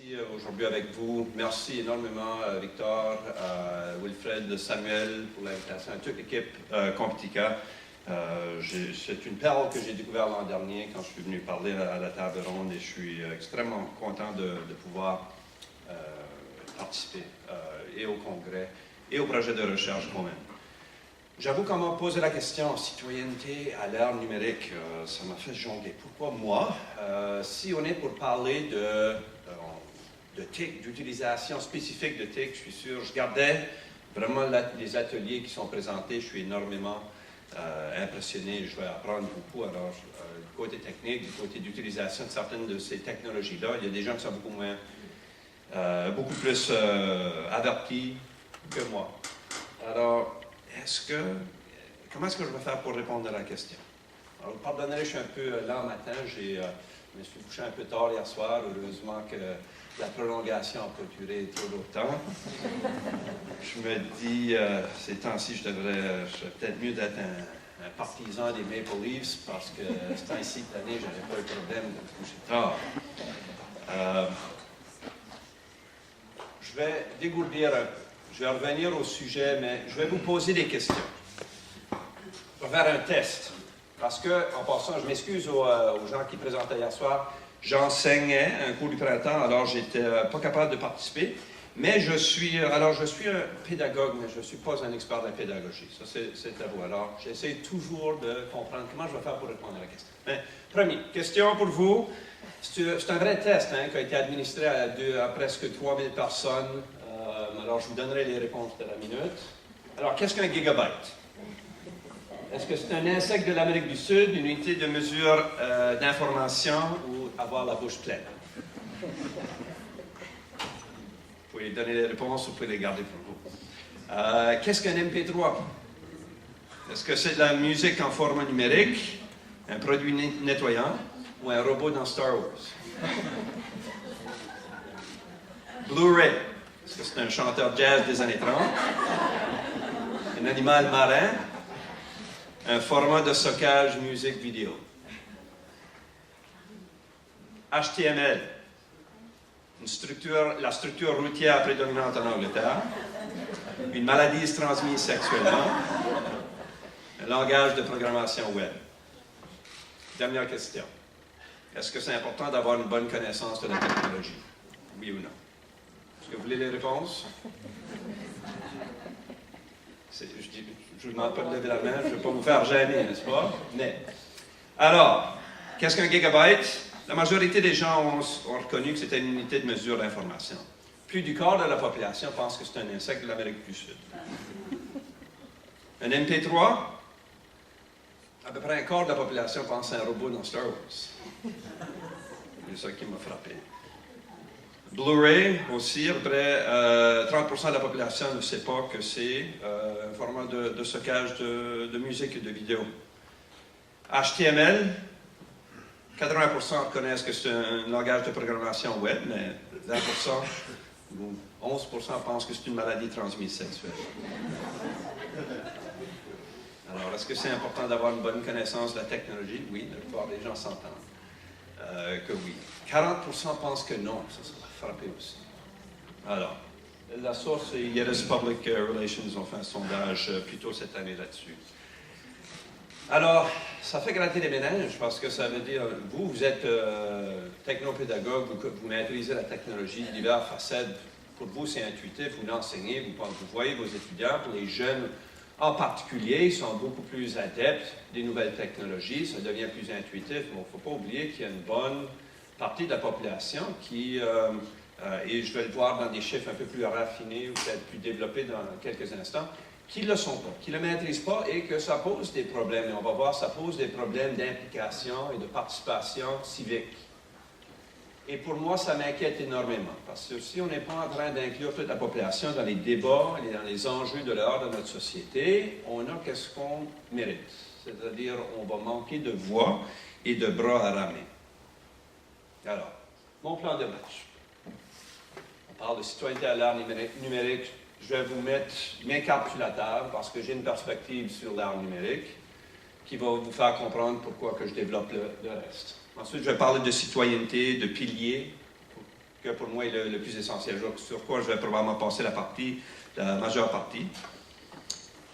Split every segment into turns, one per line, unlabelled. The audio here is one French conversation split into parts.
ici aujourd'hui avec vous. Merci énormément, Victor, Wilfred, Samuel, pour l'invitation, à toute l'équipe Comptica. C'est une perle que j'ai découverte l'an dernier quand je suis venu parler à la table ronde et je suis extrêmement content de pouvoir participer et au congrès et au projet de recherche quand même. J'avoue, quand on m'a posé la question citoyenneté à l'ère numérique, ça m'a fait jongler. Pourquoi moi? Si on est pour parler de TIC, d'utilisation spécifique de TIC, je suis sûr, je gardais vraiment les ateliers qui sont présentés, je suis énormément impressionné, je vais apprendre beaucoup. Alors, du côté technique, du côté d'utilisation de certaines de ces technologies-là, il y a des gens qui sont beaucoup plus avertis que moi. Alors, comment est-ce que je vais faire pour répondre à la question? Alors, vous pardonnerez, je suis un peu lent matin, je me suis couché un peu tard hier soir, heureusement que la prolongation a procuré trop d'autant. Je me dis, ces temps-ci, je serais peut-être mieux d'être un partisan des Maple Leafs, parce que ce temps-ci de l'année, je n'avais pas le problème de me coucher tard. Je vais dégourdir un peu. Je vais revenir au sujet, mais je vais vous poser des questions. Je vais faire un test. Parce que, en passant, je m'excuse aux gens qui présentaient hier soir. J'enseignais un cours du printemps, alors j'étais pas capable de participer. Mais je suis un pédagogue, mais je ne suis pas un expert de la pédagogie. Ça, c'est à vous. Alors, j'essaie toujours de comprendre comment je vais faire pour répondre à la question. Mais, première question pour vous. C'est un vrai test qui a été administré à presque 3000 personnes. Alors, je vous donnerai les réponses de la minute. Alors, qu'est-ce qu'un gigabyte? Est-ce que c'est un insecte de l'Amérique du Sud, une unité de mesure d'information ou avoir la bouche pleine? Vous pouvez donner les réponses, vous pouvez les garder pour vous. Qu'est-ce qu'un MP3? Est-ce que c'est de la musique en format numérique, un produit nettoyant ou un robot dans Star Wars? Blu-ray. Est-ce que c'est un chanteur jazz des années 30? Un animal marin? Un format de stockage musique vidéo? HTML. La structure routière prédominante en Angleterre. Une maladie transmise sexuellement. Un langage de programmation web. Dernière question. Est-ce que c'est important d'avoir une bonne connaissance de la technologie? Oui ou non? Est-ce que vous voulez les réponses? Je ne vous demande pas de lever la main, je ne veux pas vous faire gêner, n'est-ce pas? Mais, alors, qu'est-ce qu'un gigabyte? La majorité des gens ont reconnu que c'était une unité de mesure d'information. Plus du quart de la population pense que c'est un insecte de l'Amérique du Sud. Un MP3? À peu près un quart de la population pense à un robot dans Star Wars. C'est ça qui m'a frappé. Blu-ray aussi, à peu près 30% de la population ne sait pas que c'est un format de stockage de musique et de vidéo. HTML, 80% reconnaissent que c'est un langage de programmation web, mais 20% ou 11% pensent que c'est une maladie transmise sexuelle. Alors, est-ce que c'est important d'avoir une bonne connaissance de la technologie? Oui, la plupart des gens s'entendent que oui. 40% pensent que non, ça m'a frappé aussi. Alors, la source, Yedis Public Relations ont fait un sondage plus tôt cette année là-dessus. Alors, ça fait gratter les méninges parce que ça veut dire, vous êtes technopédagogue, vous maîtrisez la technologie, diverses facettes. Pour vous, c'est intuitif, vous l'enseignez, vous voyez vos étudiants, pour les jeunes en particulier, ils sont beaucoup plus adeptes des nouvelles technologies, ça devient plus intuitif, mais il ne faut pas oublier qu'il y a une bonne partie de la population qui, et je vais le voir dans des chiffres un peu plus raffinés ou peut-être plus développés dans quelques instants, qui ne le sont pas, qui ne le maîtrisent pas et que ça pose des problèmes. Et on va voir, ça pose des problèmes d'implication et de participation civique. Et pour moi, ça m'inquiète énormément, parce que si on n'est pas en train d'inclure toute la population dans les débats et dans les enjeux de l'art de notre société, on a qu'est-ce qu'on mérite. C'est-à-dire, on va manquer de voix et de bras à ramer. Alors, mon plan de match. On parle de citoyenneté à l'ère numérique. Je vais vous mettre mes cartes sur la table, parce que j'ai une perspective sur l'art numérique qui va vous faire comprendre pourquoi que je développe le reste. Ensuite, je vais parler de citoyenneté, de piliers que pour moi est le plus essentiel, sur quoi je vais probablement passer la majeure partie.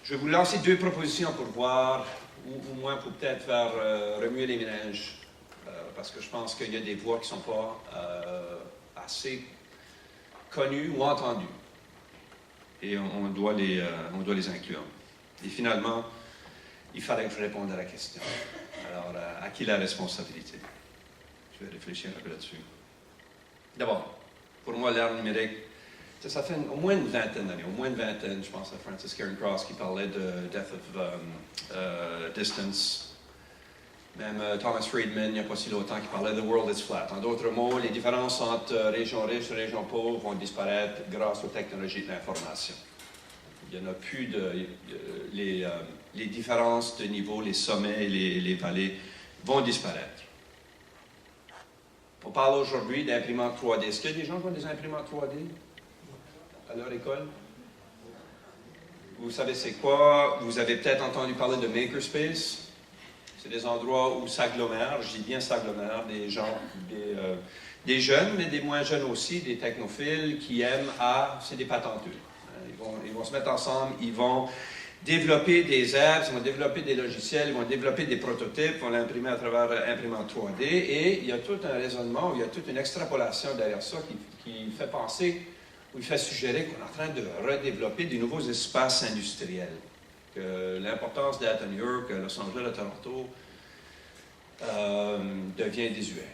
Je vais vous lancer 2 propositions pour voir, ou au moins pour peut-être faire remuer les méninges, parce que je pense qu'il y a des voix qui ne sont pas assez connues ou entendues. Et on doit les inclure. Et finalement, il fallait que je réponde à la question. Alors, à qui la responsabilité? Je vais réfléchir un peu là-dessus. D'abord, pour moi, l'ère numérique, ça fait au moins une vingtaine d'années, je pense à Francis Cairncross qui parlait de Death of Distance. Même Thomas Friedman, il n'y a pas si longtemps, qui parlait de The World is Flat. En d'autres mots, les différences entre régions riches et régions pauvres vont disparaître grâce aux technologies de l'information. Il n'y en a plus les différences de niveau, les sommets et les vallées vont disparaître. On parle aujourd'hui d'imprimantes 3D. Est-ce qu'il y a des gens qui ont des imprimantes 3D à leur école? Vous savez c'est quoi? Vous avez peut-être entendu parler de Makerspace. C'est des endroits où s'agglomèrent, je dis bien s'agglomèrent, des gens, des jeunes, mais des moins jeunes aussi, des technophiles qui aiment c'est des patenteux. Ils vont se mettre ensemble, ils vont développer des apps, ils vont développer des logiciels, ils vont développer des prototypes, ils vont l'imprimer à travers l'imprimante 3D, et il y a tout un raisonnement, il y a toute une extrapolation derrière ça qui fait penser, ou il fait suggérer qu'on est en train de redévelopper des nouveaux espaces industriels, que l'importance d'être à New York, à Los Angeles, à Toronto, devient désuet,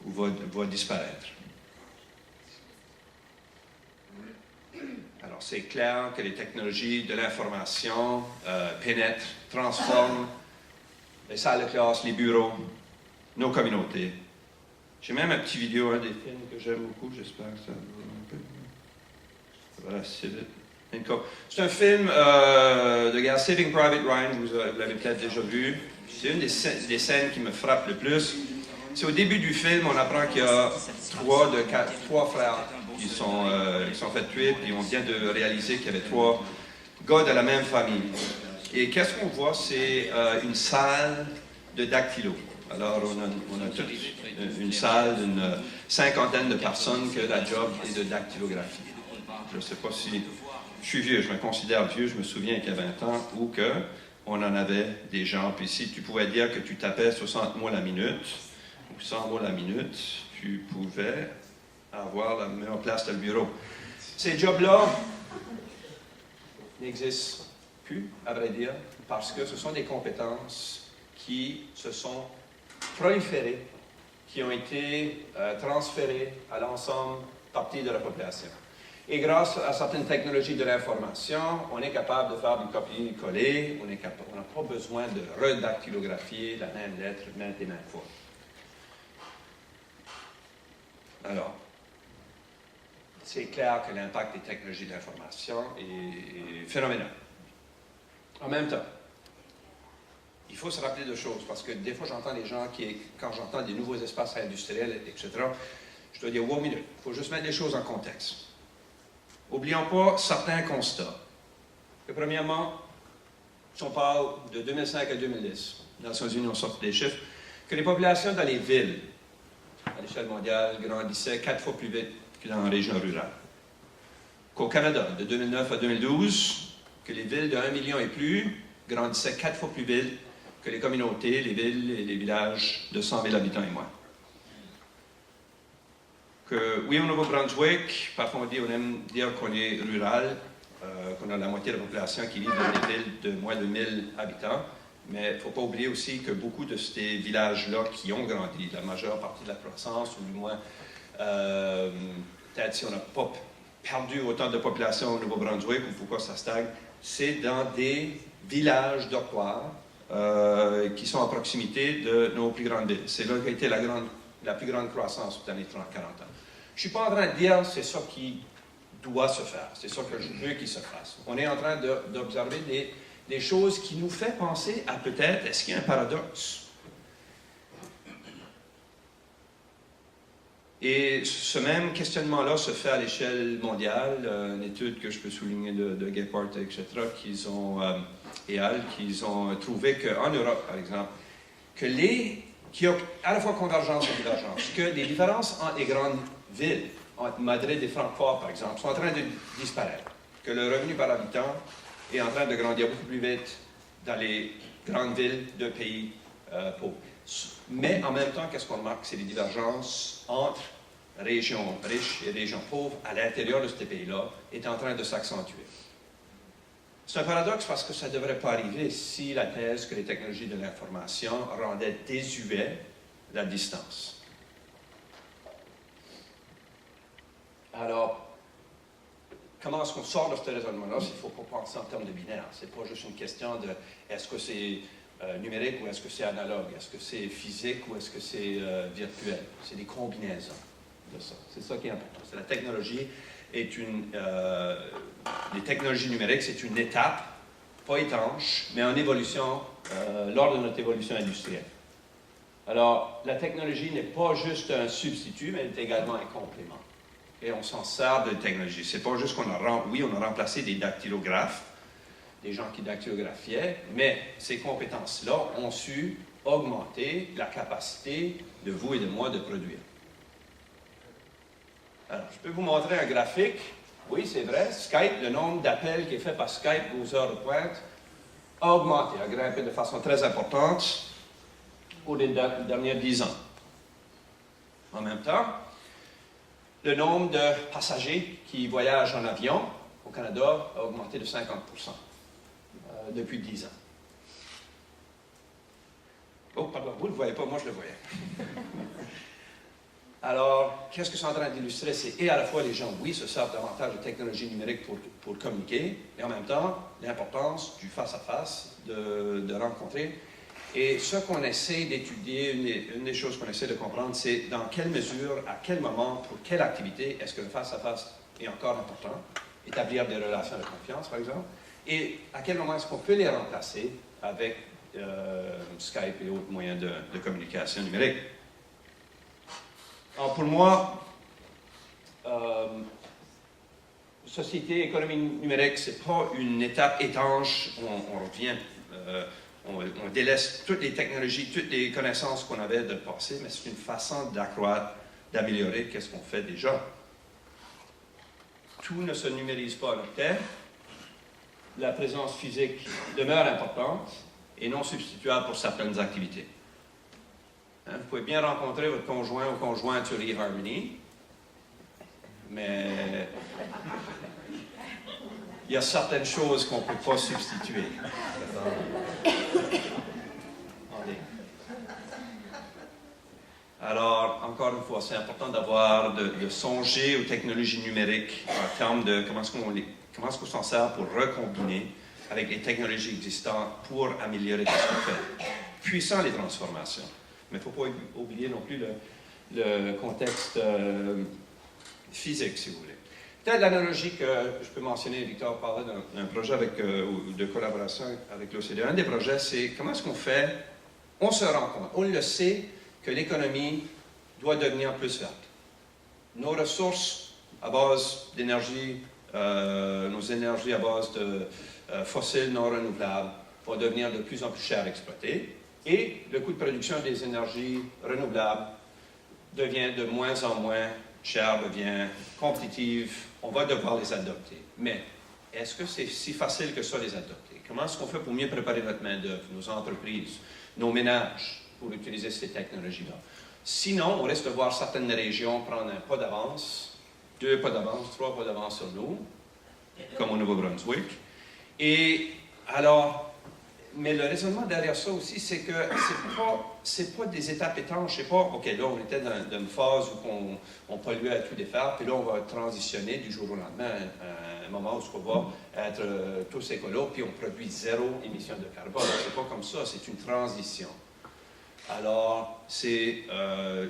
ou va disparaître. Alors, c'est clair que les technologies de l'information pénètrent, transforment les salles de classe, les bureaux, nos communautés. J'ai même un petit vidéo, des films que j'aime beaucoup, j'espère que ça va un peu. Voilà, c'est vite. C'est un film de guerre, Saving Private Ryan, vous l'avez peut-être déjà vu. C'est une des scènes qui me frappe le plus. C'est au début du film, on apprend qu'il y a trois frères qui sont fait tuer, puis on vient de réaliser qu'il y avait 3 gars de la même famille. Et qu'est-ce qu'on voit? C'est une salle de dactylo. Alors, on a toute une salle d'une 50aine de personnes que la job est de dactylographie. Je ne sais pas si... Je suis vieux, je me considère vieux, je me souviens qu'il y a 20 ans où on en avait des gens, puis si tu pouvais dire que tu tapais 60 mots la minute, ou 100 mots la minute, tu pouvais avoir la meilleure place dans le bureau. Ces jobs-là n'existent plus, à vrai dire, parce que ce sont des compétences qui se sont proliférées, qui ont été transférées à l'ensemble partie de la population. Et grâce à certaines technologies de l'information, on est capable de faire du copier-coller, on n'a pas besoin de redactylographier la même lettre maintes et maintes fois. Alors, c'est clair que l'impact des technologies de l'information est phénoménal. En même temps, il faut se rappeler de choses, parce que des fois j'entends les gens quand j'entends des nouveaux espaces industriels, etc., je dois dire, wow, minute, il faut juste mettre les choses en contexte. N'oublions pas certains constats. Que premièrement, si on parle de 2005 à 2010, les Nations Unies ont sorti des chiffres, que les populations dans les villes, à l'échelle mondiale, grandissaient 4 fois plus vite que dans les régions rurales. Qu'au Canada, de 2009 à 2012, que les villes de 1 million et plus grandissaient 4 fois plus vite que les communautés, les villes et les villages de 100 000 habitants et moins. Que, oui, au Nouveau-Brunswick, parfois on aime dire qu'on est rural, qu'on a la moitié de la population qui vit dans des villes de moins de 1000 habitants, mais il ne faut pas oublier aussi que beaucoup de ces villages-là qui ont grandi, la majeure partie de la croissance, ou du moins, peut-être si on n'a pas perdu autant de population au Nouveau-Brunswick, ou pourquoi ça stagne, c'est dans des villages dortoirs qui sont à proximité de nos plus grandes villes. C'est là qu'a été la plus grande croissance dans les 30-40 ans. Je ne suis pas en train de dire que c'est ça qui doit se faire, c'est ça que je veux qu'il se fasse. On est en train d'observer des choses qui nous font penser à peut-être, est-ce qu'il y a un paradoxe? Et ce même questionnement-là se fait à l'échelle mondiale, une étude que je peux souligner de Gephardt, etc., et Al, qu'ils ont trouvé qu'en Europe, par exemple, qu'il y a à la fois convergence et divergence, que les différences entre les grandes villes entre Madrid et Francfort, par exemple, sont en train de disparaître, que le revenu par habitant est en train de grandir beaucoup plus vite dans les grandes villes de pays pauvres. Mais en même temps, qu'est-ce qu'on remarque? C'est les divergences entre régions riches et régions pauvres à l'intérieur de ces pays-là est en train de s'accentuer. C'est un paradoxe parce que ça ne devrait pas arriver si la thèse que les technologies de l'information rendaient désuet la distance. Alors, comment est-ce qu'on sort de ce raisonnement-là? Il ne faut pas penser en termes de binaire. Ce n'est pas juste une question de est-ce que c'est numérique ou est-ce que c'est analogue? Est-ce que c'est physique ou est-ce que c'est virtuel? C'est des combinaisons de ça. C'est ça qui est important. C'est la technologie est une... les technologies numériques, c'est une étape, pas étanche, mais en évolution lors de notre évolution industrielle. Alors, la technologie n'est pas juste un substitut, mais elle est également un complément. Et on s'en sert de technologie. C'est pas juste qu'on a... Oui, on a remplacé des dactylographes, des gens qui dactylographiaient, mais ces compétences-là ont su augmenter la capacité de vous et de moi de produire. Alors, je peux vous montrer un graphique. Oui, c'est vrai, Skype, le nombre d'appels qui est fait par Skype aux heures de pointe a augmenté, a grimpé de façon très importante au cours des derniers 10 ans. En même temps, le nombre de passagers qui voyagent en avion au Canada a augmenté de 50% depuis 10 ans. Oh, pardon, vous ne le voyez pas, moi je le voyais. Alors, qu'est-ce que c'est en train d'illustrer? C'est et à la fois les gens, oui, se servent davantage de technologies numériques pour communiquer, et en même temps, l'importance du face-à-face, de rencontrer. Et ce qu'on essaie d'étudier, une des choses qu'on essaie de comprendre, c'est dans quelle mesure, à quel moment, pour quelle activité, est-ce que le face-à-face est encore important? Établir des relations de confiance, par exemple. Et à quel moment est-ce qu'on peut les remplacer avec Skype et autres moyens de communication numérique? Alors pour moi, société, économie numérique, ce n'est pas une étape étanche où on revient, on délaisse toutes les technologies, toutes les connaissances qu'on avait de le passé, mais c'est une façon d'accroître, d'améliorer ce qu'on fait déjà. Tout ne se numérise pas à notre terre. La présence physique demeure importante et non substituable pour certaines activités. Hein, vous pouvez bien rencontrer votre conjoint ou conjointe sur eHarmony, mais il y a certaines choses qu'on ne peut pas substituer. Alors, encore une fois, c'est important de songer aux technologies numériques en termes de comment est-ce qu'on s'en sert pour recombiner avec les technologies existantes pour améliorer ce qu'on fait. Puissant les transformations. Mais il ne faut pas oublier non plus le contexte physique, si vous voulez. Peut-être l'analogie que je peux mentionner, Victor parlait d'un projet de collaboration avec l'OCDE. Un des projets, c'est comment est-ce qu'on fait, on se rend compte, on le sait, que l'économie doit devenir plus verte. Nos ressources à base d'énergie, nos énergies à base de fossiles non renouvelables vont devenir de plus en plus chères à exploiter. Et le coût de production des énergies renouvelables devient de moins en moins cher, devient compétitif. On va devoir les adopter. Mais est-ce que c'est si facile que ça, les adopter? Comment est-ce qu'on fait pour mieux préparer notre main-d'œuvre, nos entreprises, nos ménages pour utiliser ces technologies-là? Sinon, on risque de voir certaines régions prendre un pas d'avance, 2 pas d'avance, 3 pas d'avance sur nous, comme au Nouveau-Brunswick. Et alors, mais le raisonnement derrière ça aussi, c'est que c'est pas des étapes étanches. C'est pas, OK, là, on était dans une phase où on polluait à tout défaire, puis là, on va transitionner du jour au lendemain à un moment où on va être tous écolos, puis on produit 0 émission de carbone. C'est pas comme ça, c'est une transition. Alors, c'est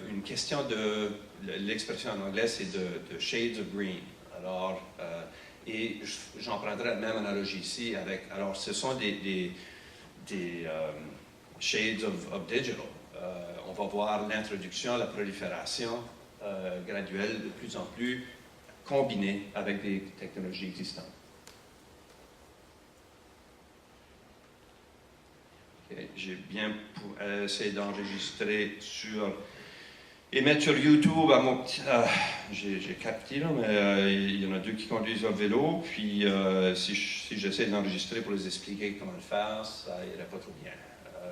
une question de, l'expression en anglais, c'est de shades of green. Alors, et j'en prendrai la même analogie ici avec, alors, ce sont des shades of digital. On va voir l'introduction, la prolifération graduelle de plus en plus combinée avec des technologies existantes. Okay. J'ai bien essayé d'enregistrer sur Et mettre sur YouTube à mon petit... j'ai 4 petits, là, mais il y en a 2 qui conduisent le vélo. Puis si j'essaie d'enregistrer pour les expliquer comment le faire, ça irait pas trop bien.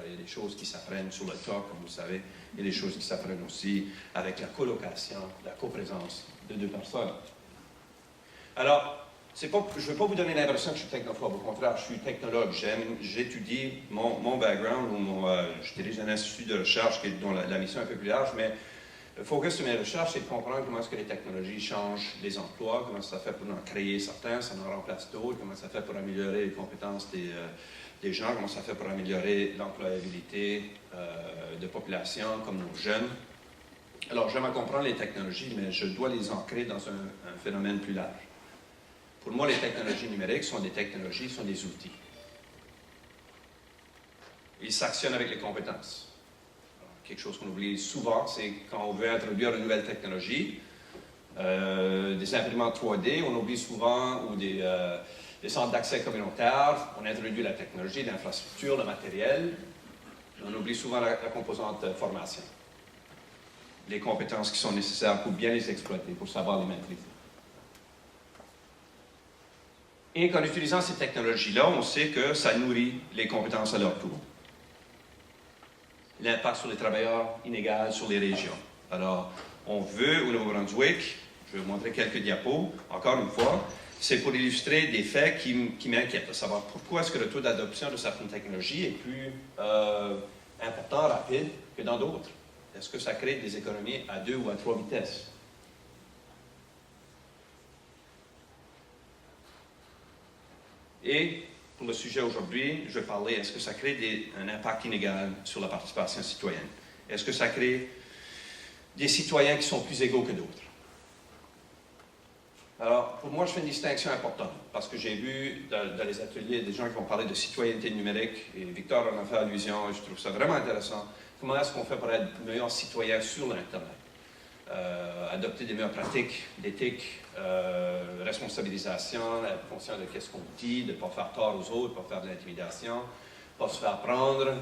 Il y a des choses qui s'apprennent sur le tas, comme vous savez. Il y a des choses qui s'apprennent aussi avec la colocation, la coprésence de 2 personnes. Alors, je ne veux pas vous donner l'impression que je suis technophobe. Au contraire, je suis technologue. J'étudie mon background, je dirige un institut de recherche dont la mission est un peu plus large, mais le focus de mes recherches, c'est de comprendre comment est-ce que les technologies changent les emplois, comment ça fait pour en créer certains, ça en remplace d'autres, comment ça fait pour améliorer les compétences des gens, comment ça fait pour améliorer l'employabilité de populations comme nos jeunes. Alors, j'aime comprendre les technologies, mais je dois les ancrer dans un phénomène plus large. Pour moi, les technologies numériques sont des technologies, sont des outils. Ils s'actionnent avec les compétences. Quelque chose qu'on oublie souvent, c'est quand on veut introduire une nouvelle technologie, des imprimantes 3D, on oublie souvent, ou des centres d'accès communautaires, on introduit la technologie, l'infrastructure, le matériel, on oublie souvent la composante formation. Les compétences qui sont nécessaires pour bien les exploiter, pour savoir les maîtriser. Et qu'en utilisant ces technologies-là, on sait que ça nourrit les compétences à leur tour. L'impact sur les travailleurs inégal sur les régions. Alors, on veut, au Nouveau-Brunswick, je vais vous montrer quelques diapos, encore une fois, c'est pour illustrer des faits qui m'inquiètent, à savoir pourquoi est-ce que le taux d'adoption de certaines technologies est plus important, rapide, que dans d'autres. Est-ce que ça crée des économies à 2 ou à 3 vitesses? Et pour le sujet aujourd'hui, je vais parler, est-ce que ça crée un impact inégal sur la participation citoyenne? Est-ce que ça crée des citoyens qui sont plus égaux que d'autres? Alors, pour moi, je fais une distinction importante, parce que j'ai vu dans les ateliers des gens qui vont parler de citoyenneté numérique, et Victor en a fait allusion, et je trouve ça vraiment intéressant. Comment est-ce qu'on fait pour être meilleur citoyen sur l'Internet? Adopter des meilleures pratiques d'éthique, responsabilisation, en fonction de ce qu'on dit, de ne pas faire tort aux autres, de ne pas faire de l'intimidation, de ne pas se faire prendre,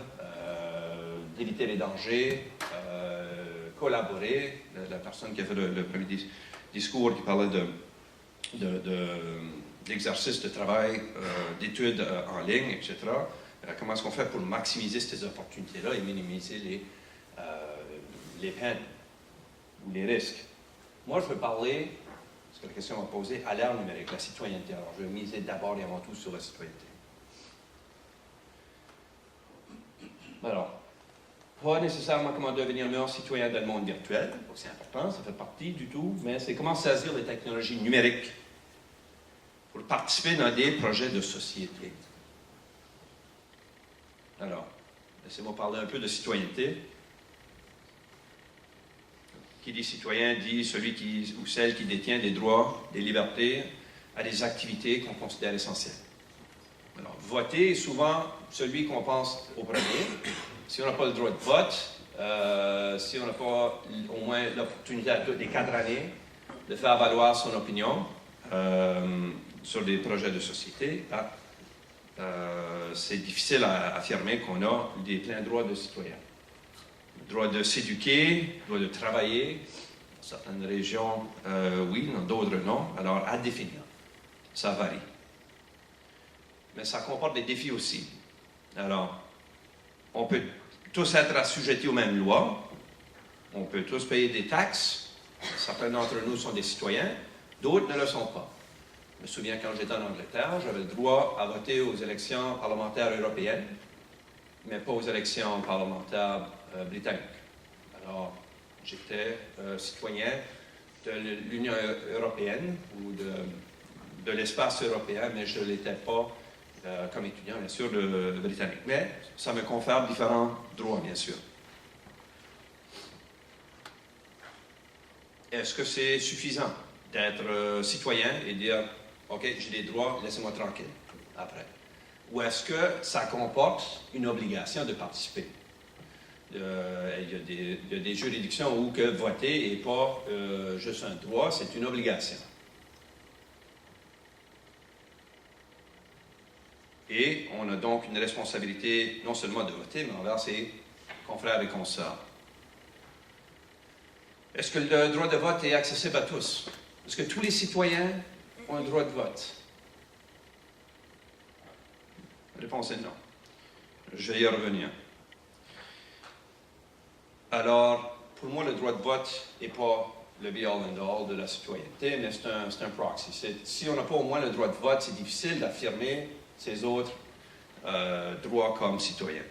d'éviter les dangers, collaborer. La personne qui a fait le premier discours qui parlait d'exercice de travail, d'études en ligne, etc. Comment est-ce qu'on fait pour maximiser ces opportunités-là et minimiser les peines ou les risques? Moi, je veux parler, parce que la question m'a posée, à l'ère numérique, la citoyenneté. Alors, je vais miser d'abord et avant tout sur la citoyenneté. Alors, pas nécessairement comment devenir meilleur citoyen dans le monde virtuel, c'est important, ça fait partie du tout, mais c'est comment saisir les technologies numériques pour participer dans des projets de société. Alors, laissez-moi parler un peu de citoyenneté. Qui dit citoyen dit celui qui ou celle qui détient des droits, des libertés, à des activités qu'on considère essentielles. Alors, voter est souvent celui qu'on pense au premier. Si on n'a pas le droit de vote, si on n'a pas au moins l'opportunité à toutes les 4 années de faire valoir son opinion sur des projets de société, c'est difficile à affirmer qu'on a des pleins droits de citoyen. Le droit de s'éduquer, le droit de travailler, dans certaines régions, oui, dans d'autres, non. Alors, à définir, ça varie. Mais ça comporte des défis aussi. Alors, on peut tous être assujettis aux mêmes lois, on peut tous payer des taxes, certains d'entre nous sont des citoyens, d'autres ne le sont pas. Je me souviens quand j'étais en Angleterre, j'avais le droit à voter aux élections parlementaires européennes, mais pas aux élections parlementaires britanniques. Alors, j'étais citoyen de l'Union européenne ou de l'espace européen, mais je ne l'étais pas comme étudiant, bien sûr, de britannique. Mais ça me confère différents droits, bien sûr. Est-ce que c'est suffisant d'être citoyen et dire « OK, j'ai des droits, laissez-moi tranquille après » ou est-ce que ça comporte une obligation de participer? Il y a des juridictions où que voter n'est pas juste un droit, c'est une obligation. Et on a donc une responsabilité non seulement de voter, mais envers ses confrères et consoeurs. Est-ce que le droit de vote est accessible à tous? Est-ce que tous les citoyens ont un droit de vote? La réponse est non. Je vais y revenir. Alors, pour moi, le droit de vote n'est pas le be-all and all de la citoyenneté, mais c'est un proxy. Si on n'a pas au moins le droit de vote, c'est difficile d'affirmer ces autres droits comme citoyen.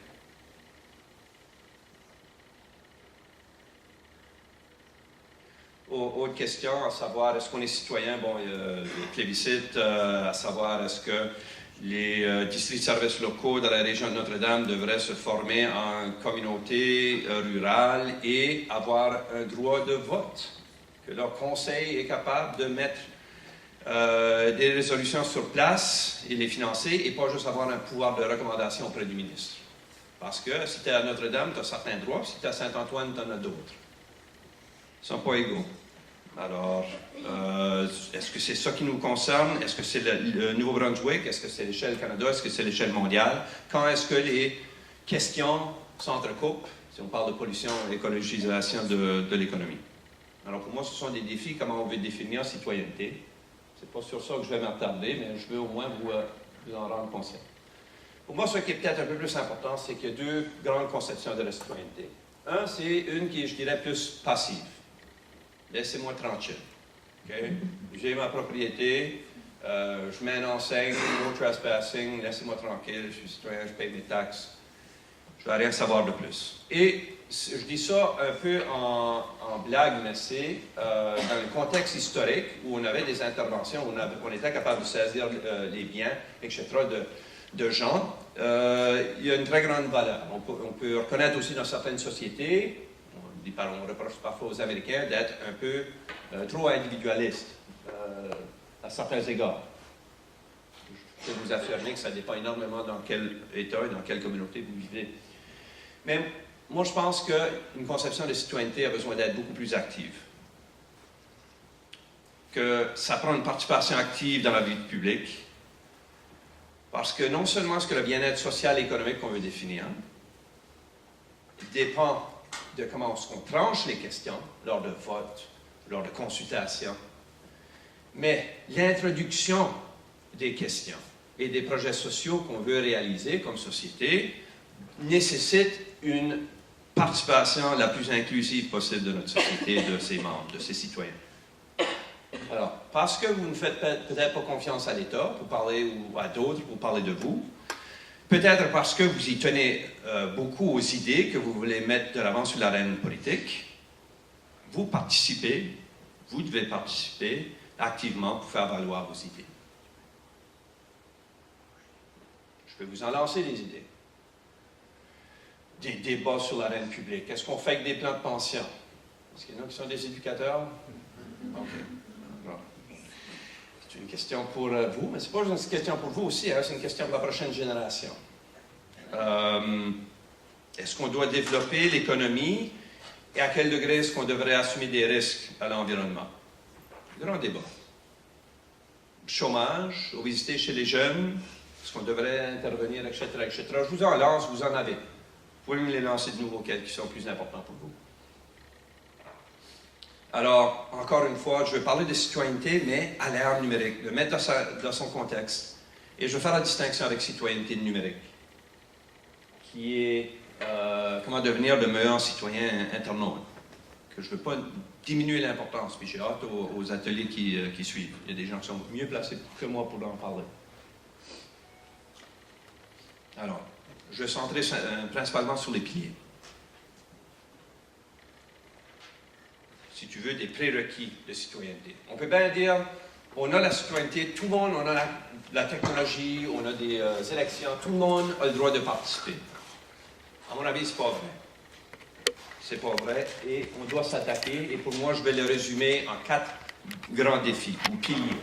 Autre question, à savoir, est-ce qu'on est citoyen? Bon, il y a le plébiscite, à savoir, est-ce que les districts de services locaux dans la région de Notre-Dame devraient se former en communauté rurale et avoir un droit de vote? Que leur conseil est capable de mettre des résolutions sur place et les financer et pas juste avoir un pouvoir de recommandation auprès du ministre. Parce que si tu es à Notre-Dame, tu as certains droits, si tu es à Saint-Antoine, tu en as d'autres. Ils ne sont pas égaux. Alors, est-ce que c'est ça qui nous concerne? Est-ce que c'est le Nouveau-Brunswick? Est-ce que c'est l'échelle Canada? Est-ce que c'est l'échelle mondiale? Quand est-ce que les questions s'entrecoupent, si on parle de pollution et écologisation de l'économie? Alors, pour moi, ce sont des défis, comment on veut définir citoyenneté. C'est pas sur ça que je vais m'attarder, mais je veux au moins vous en rendre conscient. Pour moi, ce qui est peut-être un peu plus important, c'est qu'il y a deux grandes conceptions de la citoyenneté. Un, c'est une qui est, je dirais, plus passive. Laissez-moi tranquille. Okay? J'ai ma propriété, je mets une enseigne, no trespassing, laissez-moi tranquille, je suis citoyen, je paye mes taxes. Je ne vais rien savoir de plus. Et je dis ça un peu en blague, mais c'est dans le contexte historique où on avait des interventions, où on était capable de saisir les biens, etc., de gens. Il y a une très grande valeur. On peut reconnaître aussi dans certaines sociétés, on reproche parfois aux Américains d'être un peu trop individualistes à certains égards. Je peux vous affirmer que ça dépend énormément dans quel État et dans quelle communauté vous vivez. Mais moi, je pense qu'une conception de citoyenneté a besoin d'être beaucoup plus active. Que ça prend une participation active dans la vie publique. Parce que non seulement est-ce que le bien-être social et économique qu'on veut définir dépend de comment on tranche les questions lors de vote, lors de consultation, mais l'introduction des questions et des projets sociaux qu'on veut réaliser comme société nécessite une participation la plus inclusive possible de notre société, de ses membres, de ses citoyens. Alors, parce que vous ne faites peut-être pas confiance à l'État pour parler ou à d'autres pour parler de vous, peut-être parce que vous y tenez beaucoup aux idées que vous voulez mettre de l'avant sur l'arène politique, vous devez participer activement pour faire valoir vos idées. Je vais vous en lancer des idées. Des débats sur l'arène publique. Est-ce qu'on fait avec des plans de pension? Est-ce qu'il y en a qui sont des éducateurs? OK. Bon. C'est une question pour vous, mais ce n'est pas juste une question pour vous aussi, hein, c'est une question pour la prochaine génération. Est-ce qu'on doit développer l'économie et à quel degré est-ce qu'on devrait assumer des risques à l'environnement? Grand débat. Chômage, obésité chez les jeunes, est-ce qu'on devrait intervenir, etc., etc. Je vous en lance, vous en avez. Vous pouvez me les lancer de nouveau, qui sont plus importants pour vous. Alors, encore une fois, je vais parler de citoyenneté, mais à l'ère numérique, le mettre dans son contexte. Et je vais faire la distinction avec citoyenneté numérique, qui est comment devenir de meilleurs citoyens internautes. Que je ne veux pas diminuer l'importance, puis j'ai hâte aux ateliers qui suivent. Il y a des gens qui sont mieux placés que moi pour en parler. Alors, je vais centrer principalement sur les piliers. Si tu veux, des prérequis de citoyenneté. On peut bien dire, on a la citoyenneté, tout le monde, on a la technologie, on a des élections, tout le monde a le droit de participer. À mon avis, ce n'est pas vrai. C'est pas vrai et on doit s'attaquer. Et pour moi, je vais le résumer en 4 grands défis ou piliers.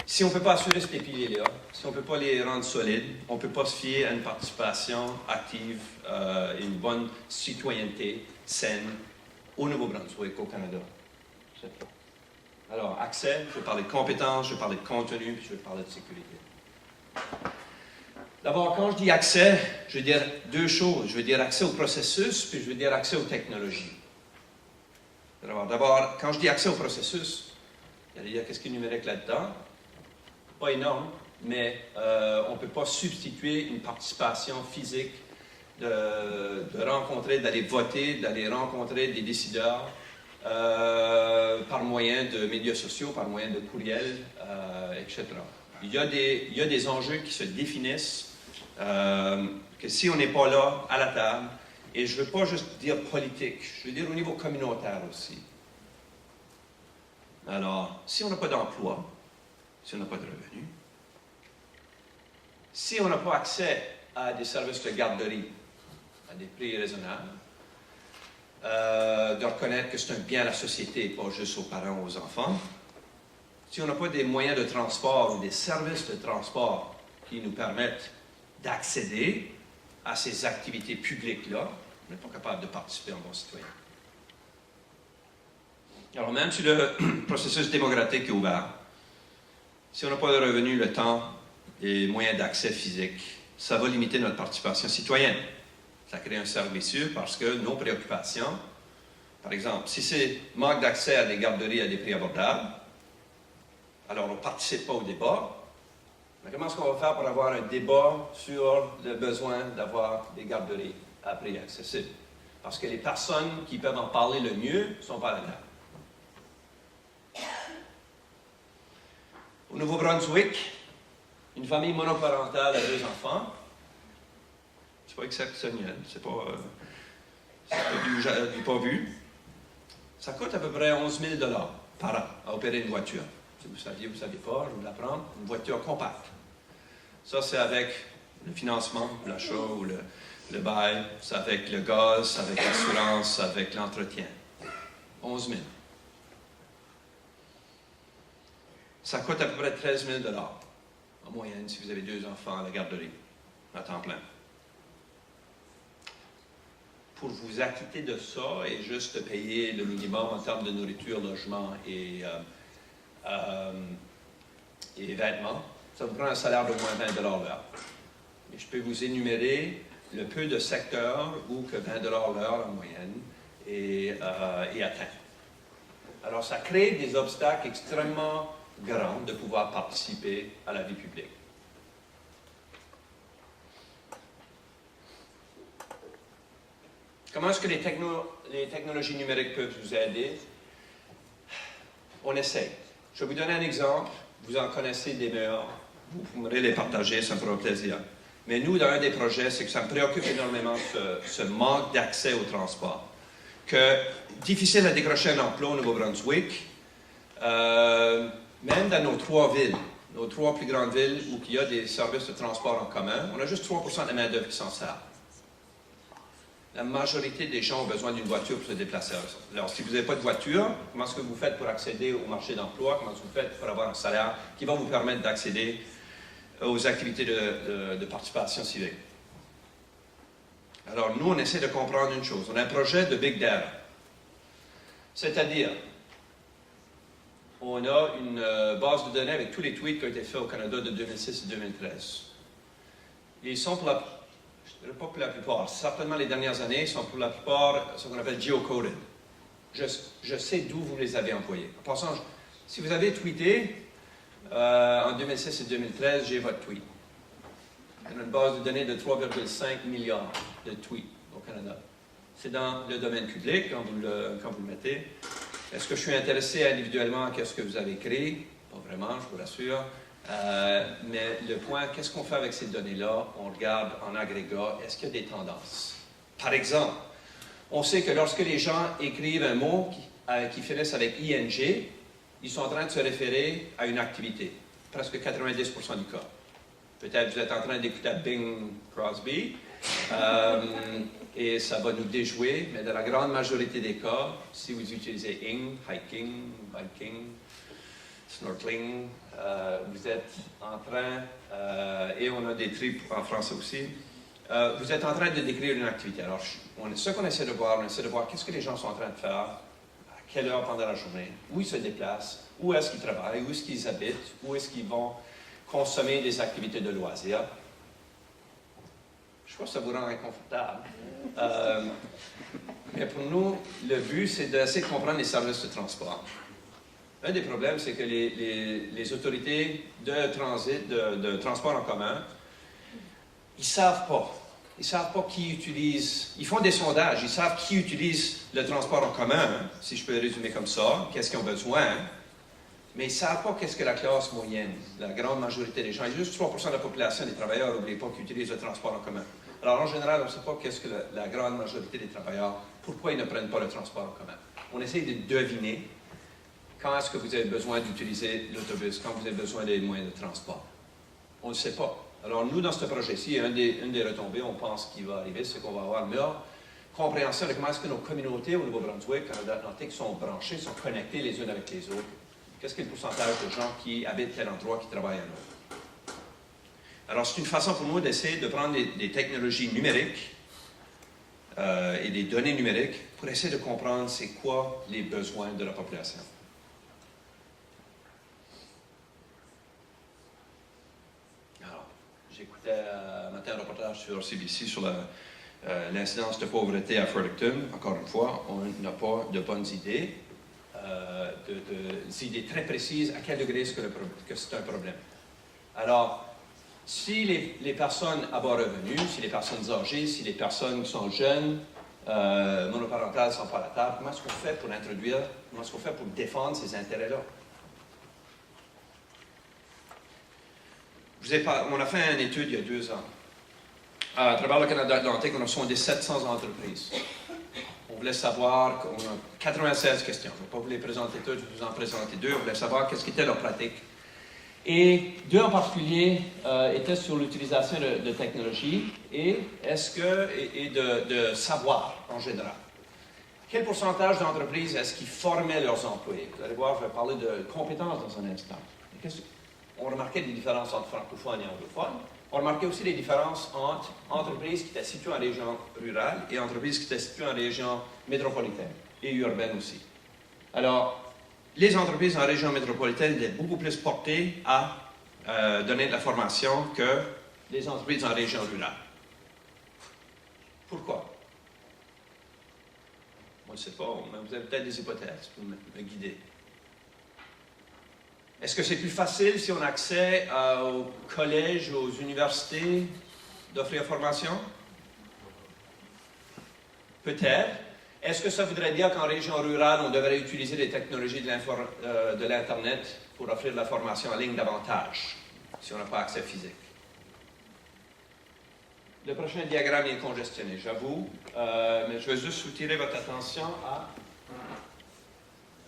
Si on ne peut pas assurer ces piliers-là, si on ne peut pas les rendre solides, on ne peut pas se fier à une participation active, une bonne citoyenneté saine au Nouveau-Brunswick, au Canada. Alors, accès, je vais parler de compétences, je vais parler de contenu, puis je vais parler de sécurité. D'abord, quand je dis accès, je veux dire 2 choses. Je veux dire accès au processus, puis je veux dire accès aux technologies. D'abord, quand je dis accès au processus, il y a qu'est-ce qui est numérique là-dedans? Pas énorme, mais on ne peut pas substituer une participation physique, de rencontrer, d'aller voter, d'aller rencontrer des décideurs par moyen de médias sociaux, par moyen de courriels, etc. Il y a des enjeux qui se définissent, que si on n'est pas là, à la table, et je ne veux pas juste dire politique, je veux dire au niveau communautaire aussi. Alors, si on n'a pas d'emploi, si on n'a pas de revenus, si on n'a pas accès à des services de garderie à des prix raisonnables, de reconnaître que c'est un bien à la société, pas juste aux parents ou aux enfants, si on n'a pas des moyens de transport ou des services de transport qui nous permettent d'accéder à ces activités publiques-là, on n'est pas capable de participer en bon citoyen. Alors même si le processus démocratique est ouvert, si on n'a pas de revenus, le temps et moyens d'accès physique, ça va limiter notre participation citoyenne. Ça crée un cercle vicieux parce que nos préoccupations, par exemple, si c'est manque d'accès à des garderies à des prix abordables, alors on ne participe pas au débat. Mais comment est-ce qu'on va faire pour avoir un débat sur le besoin d'avoir des garderies à prix accessibles? Parce que les personnes qui peuvent en parler le mieux ne sont pas là. Au Nouveau-Brunswick, une famille monoparentale à 2 enfants, c'est pas exceptionnel, c'est pas du pas vu. Ça coûte à peu près 11 000 $ par an à opérer une voiture. Si vous saviez, vous ne saviez pas, je vais vous l'apprendre. Une voiture compacte. Ça, c'est avec le financement, l'achat ou le bail, c'est avec le gaz, c'est avec l'assurance, c'est avec l'entretien. 11 000. Ça coûte à peu près 13 000 $ en moyenne si vous avez 2 enfants à la garderie, à temps plein. Pour vous acquitter de ça et juste payer le minimum en termes de nourriture, logement et vêtements, ça vous prend un salaire d'au moins 20 $ l'heure. Et je peux vous énumérer le peu de secteurs où que 20 $ l'heure en moyenne est atteint. Alors, ça crée des obstacles extrêmement grands de pouvoir participer à la vie publique. Comment est-ce que les technologies numériques peuvent vous aider? On essaie. Je vais vous donner un exemple. Vous en connaissez des meilleurs. Vous pourrez les partager, ça me fera plaisir. Mais nous, dans un des projets, c'est que ça me préoccupe énormément ce manque d'accès au transport. Que difficile à décrocher un emploi au Nouveau-Brunswick, même dans nos 3 villes, nos 3 plus grandes villes où il y a des services de transport en commun, on a juste 3% de la main-d'œuvre qui s'en sert. La majorité des gens ont besoin d'une voiture pour se déplacer. Alors, si vous n'avez pas de voiture, comment est-ce que vous faites pour accéder au marché d'emploi? Comment est-ce que vous faites pour avoir un salaire qui va vous permettre d'accéder aux activités de participation civique? Alors, nous, on essaie de comprendre une chose. On a un projet de Big Data. C'est-à-dire, on a une base de données avec tous les tweets qui ont été faits au Canada de 2006 et 2013. Ils sont pour pas pour la plupart, certainement les dernières années, ils sont pour la plupart ce qu'on appelle geocoded. Je sais d'où vous les avez envoyés. En passant, si vous avez tweeté en 2006 et 2013, j'ai votre tweet. On a une base de données de 3,5 milliards de tweets au Canada. C'est dans le domaine public quand vous le mettez. Est-ce que je suis intéressé individuellement à ce que vous avez écrit? Pas vraiment, je vous rassure. Mais le point, qu'est-ce qu'on fait avec ces données-là? On regarde en agrégat, est-ce qu'il y a des tendances? Par exemple, on sait que lorsque les gens écrivent un mot qui finisse avec ING, ils sont en train de se référer à une activité, presque 90% du cas. Peut-être vous êtes en train d'écouter Bing Crosby, et ça va nous déjouer, mais dans la grande majorité des cas, si vous utilisez hiking, biking, snorkeling, vous êtes en train, et on a des trips en français aussi, vous êtes en train de décrire une activité. Alors, ce qu'on essaie de voir, on essaie de voir qu'est-ce que les gens sont en train de faire, à quelle heure pendant la journée, où ils se déplacent, où est-ce qu'ils travaillent, où est-ce qu'ils habitent, où est-ce qu'ils vont consommer des activités de loisirs. Je crois que ça vous rend inconfortable. Mais pour nous, le but, c'est d'essayer de comprendre les services de transport. Un des problèmes, c'est que les autorités de transit, de transport en commun, ils ne savent pas. Ils ne savent pas qui utilise. Ils font des sondages, ils savent qui utilise le transport en commun, hein, si je peux le résumer comme ça, qu'est-ce qu'ils ont besoin, hein, mais ils ne savent pas qu'est-ce que la classe moyenne, la grande majorité des gens. Il y a juste 3% de la population des travailleurs, n'oubliez pas, qui utilisent le transport en commun. Alors en général, on ne sait pas qu'est-ce que la grande majorité des travailleurs, pourquoi ils ne prennent pas le transport en commun. On essaie de deviner quand est-ce que vous avez besoin d'utiliser l'autobus, quand vous avez besoin des moyens de transport. On ne sait pas. Alors, nous, dans ce projet-ci, une des retombées, on pense qu'il va arriver, c'est qu'on va avoir une meilleure compréhension de comment est-ce que nos communautés au Nouveau-Brunswick, Canada-Atlantique, sont branchées, sont connectées les unes avec les autres. Qu'est-ce qu'est le pourcentage de gens qui habitent tel endroit, qui travaillent à un autre? Alors, c'est une façon pour nous d'essayer de prendre des technologies numériques et des données numériques pour essayer de comprendre c'est quoi les besoins de la population. J'écoutais un matin un reportage sur CBC sur l'incidence de pauvreté à Fredericton. Encore une fois, on n'a pas de bonnes idées, des idées très précises à quel degré est-ce que c'est un problème. Alors, si les personnes à bas revenus, si les personnes âgées, si les personnes qui sont jeunes, monoparentales ne sont pas à la table, comment est-ce qu'on fait pour introduire, comment est-ce qu'on fait pour défendre ces intérêts-là? On a fait une étude il y a 2 ans. À travers le Canada-Atlantique, on a sondé 700 entreprises. On voulait savoir, on a 96 questions. Je ne vais pas vous les présenter toutes, je vais vous en présenter 2. On voulait savoir qu'est-ce qu'était leur pratique. Et 2 en particulier étaient sur l'utilisation de technologies et de savoir en général. Quel pourcentage d'entreprises est-ce qui formaient leurs employés? Vous allez voir, je vais parler de compétences dans un instant. On remarquait des différences entre francophones et anglophones. On remarquait aussi les différences entre entreprises qui étaient situées en région rurale et entreprises qui étaient situées en région métropolitaine et urbaine aussi. Alors, les entreprises en région métropolitaine étaient beaucoup plus portées à donner de la formation que les entreprises en région rurale. Pourquoi? On ne sait pas, mais vous avez peut-être des hypothèses pour me guider. Est-ce que c'est plus facile si on a accès aux collèges, aux universités, d'offrir formation? Peut-être. Est-ce que ça voudrait dire qu'en région rurale, on devrait utiliser les technologies de l'Internet pour offrir de la formation en ligne davantage, si on n'a pas accès physique? Le prochain diagramme est congestionné, j'avoue, mais je vais juste soutirer votre attention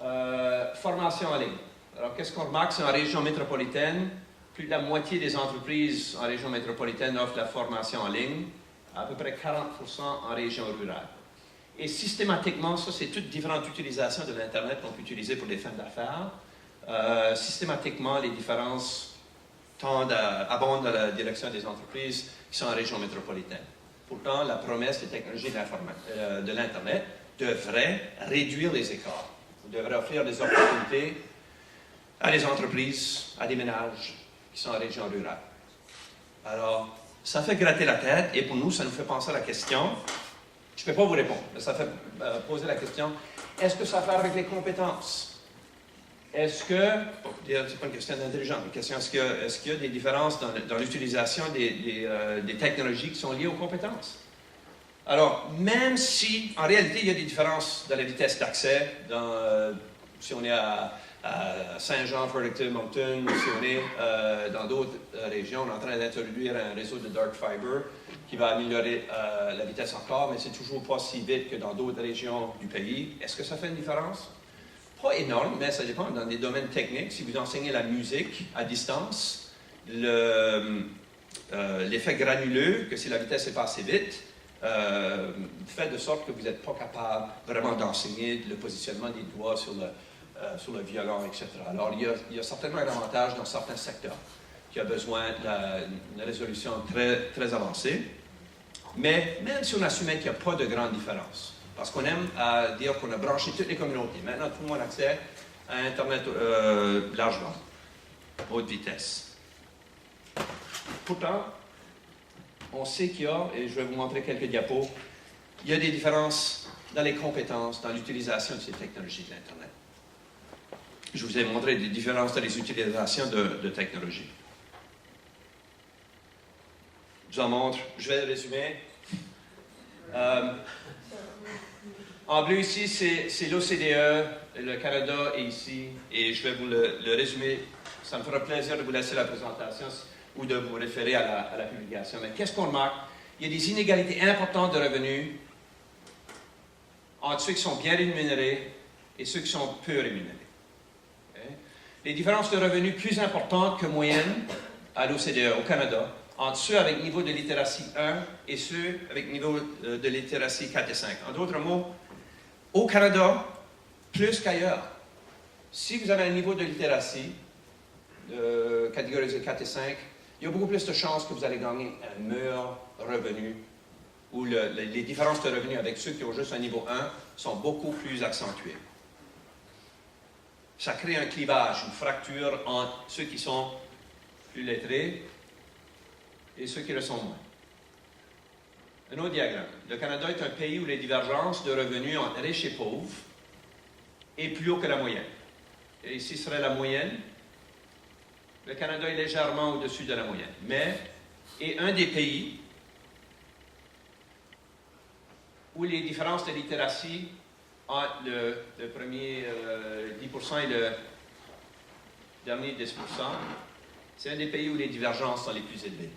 à formation en ligne. Alors, qu'est-ce qu'on remarque? C'est en région métropolitaine, plus de la moitié des entreprises en région métropolitaine offrent la formation en ligne, à peu près 40% en région rurale. Et systématiquement, ça, c'est toutes différentes utilisations de l'Internet qu'on peut utiliser pour des fins d'affaires. Systématiquement, les différences abondent dans la direction des entreprises qui sont en région métropolitaine. Pourtant, la promesse des technologies de l'Internet devrait réduire les écarts, devrait offrir des opportunités à des entreprises, à des ménages qui sont en région rurale. Alors, ça fait gratter la tête et pour nous, ça nous fait penser à la question, je ne peux pas vous répondre, mais ça fait poser la question, est-ce que ça a à faire avec les compétences? Est-ce que, c'est pas une question d'intelligence, une question, est-ce qu'il y a des différences dans l'utilisation des technologies qui sont liées aux compétences? Alors, même si, en réalité, il y a des différences dans la vitesse d'accès, si on est à Saint-Jean, Fredericton, Moncton, si on est dans d'autres régions, on est en train d'introduire un réseau de dark fiber qui va améliorer la vitesse encore, mais c'est toujours pas si vite que dans d'autres régions du pays. Est-ce que ça fait une différence? Pas énorme, mais ça dépend dans des domaines techniques. Si vous enseignez la musique à distance, l'effet granuleux, que si la vitesse est pas assez vite, fait de sorte que vous n'êtes pas capable vraiment d'enseigner le positionnement des doigts sur le violon, etc. Alors, il y a certainement un avantage dans certains secteurs qui a besoin d'une résolution très, très avancée. Mais même si on assumait qu'il n'y a pas de grande différence, parce qu'on aime dire qu'on a branché toutes les communautés, maintenant tout le monde a accès à Internet largement, haute vitesse. Pourtant, on sait qu'il y a, et je vais vous montrer quelques diapos, il y a des différences dans les compétences, dans l'utilisation de ces technologies de l'Internet. Je vous ai montré des différences dans les utilisations de technologies. Je vous en montre, je vais le résumer. En bleu ici, c'est l'OCDE, le Canada est ici, et je vais vous le résumer. Ça me fera plaisir de vous laisser la présentation ou de vous référer à la publication. Mais qu'est-ce qu'on remarque? Il y a des inégalités importantes de revenus entre ceux qui sont bien rémunérés et ceux qui sont peu rémunérés. Okay? Les différences de revenus plus importantes que moyenne à l'OCDE, au Canada, entre ceux avec niveau de littératie 1 et ceux avec niveau de littératie 4 et 5. En d'autres mots, au Canada, plus qu'ailleurs, si vous avez un niveau de littératie catégorisé 4 et 5, il y a beaucoup plus de chances que vous allez gagner un meilleur revenu, où les différences de revenus avec ceux qui ont juste un niveau 1 sont beaucoup plus accentuées. Ça crée un clivage, une fracture entre ceux qui sont plus lettrés et ceux qui le sont moins. Un autre diagramme. Le Canada est un pays où les divergences de revenus entre riches et pauvres est plus haut que la moyenne. Et ici serait la moyenne. Le Canada est légèrement au-dessus de la moyenne, mais est un des pays où les différences de littératie entre le premier 10% et le dernier 10%, c'est un des pays où les divergences sont les plus élevées.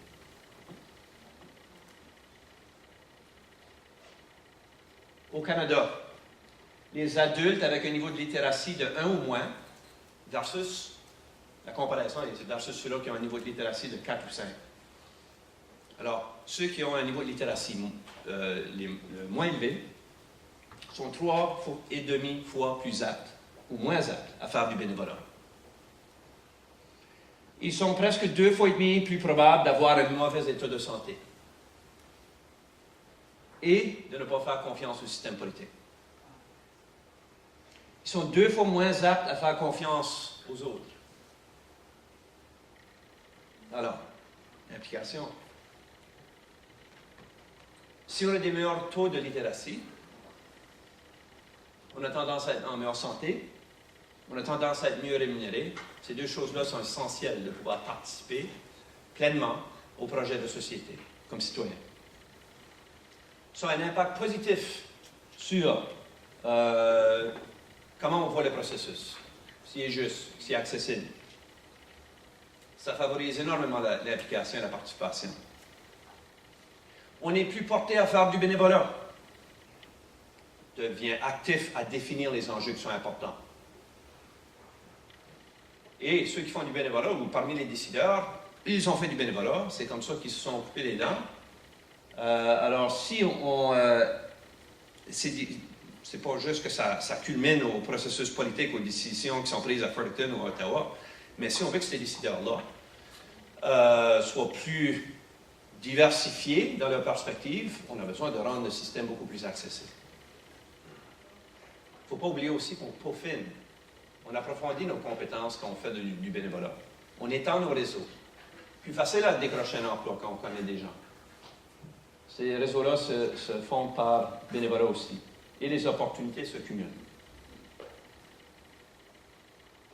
Au Canada, les adultes avec un niveau de littératie de 1 ou moins versus, la comparaison est versus ceux-là qui ont un niveau de littératie de 4 ou 5. Alors, ceux qui ont un niveau de littératie le moins élevé sont 3,5 fois plus aptes ou moins aptes à faire du bénévolat. Ils sont presque 2,5 fois plus probables d'avoir un mauvais état de santé et de ne pas faire confiance au système politique. Ils sont 2 fois moins aptes à faire confiance aux autres. Alors, l'implication. Si on a des meilleurs taux de littératie, on a tendance à être en meilleure santé, on a tendance à être mieux rémunéré. Ces deux choses-là sont essentielles de pouvoir participer pleinement au projet de société comme citoyen. Ça a un impact positif sur comment on voit le processus, s'il est juste, s'il est accessible. Ça favorise énormément l'implication et la participation. On est plus porté à faire du bénévolat. On devient actif à définir les enjeux qui sont importants. Et ceux qui font du bénévolat, ou parmi les décideurs, ils ont fait du bénévolat, c'est comme ça qu'ils se sont occupés des dents. Alors, si c'est pas juste que ça culmine au processus politique, aux décisions qui sont prises à Fredericton ou à Ottawa, mais si on veut que ces décideurs-là soient plus diversifiés dans leur perspective, on a besoin de rendre le système beaucoup plus accessible. Il ne faut pas oublier aussi qu'on peaufine, on approfondit nos compétences quand on fait du bénévolat. On étend nos réseaux. Plus facile à décrocher un emploi quand on connaît des gens. Ces réseaux-là se font par bénévolat aussi. Et les opportunités se cumulent.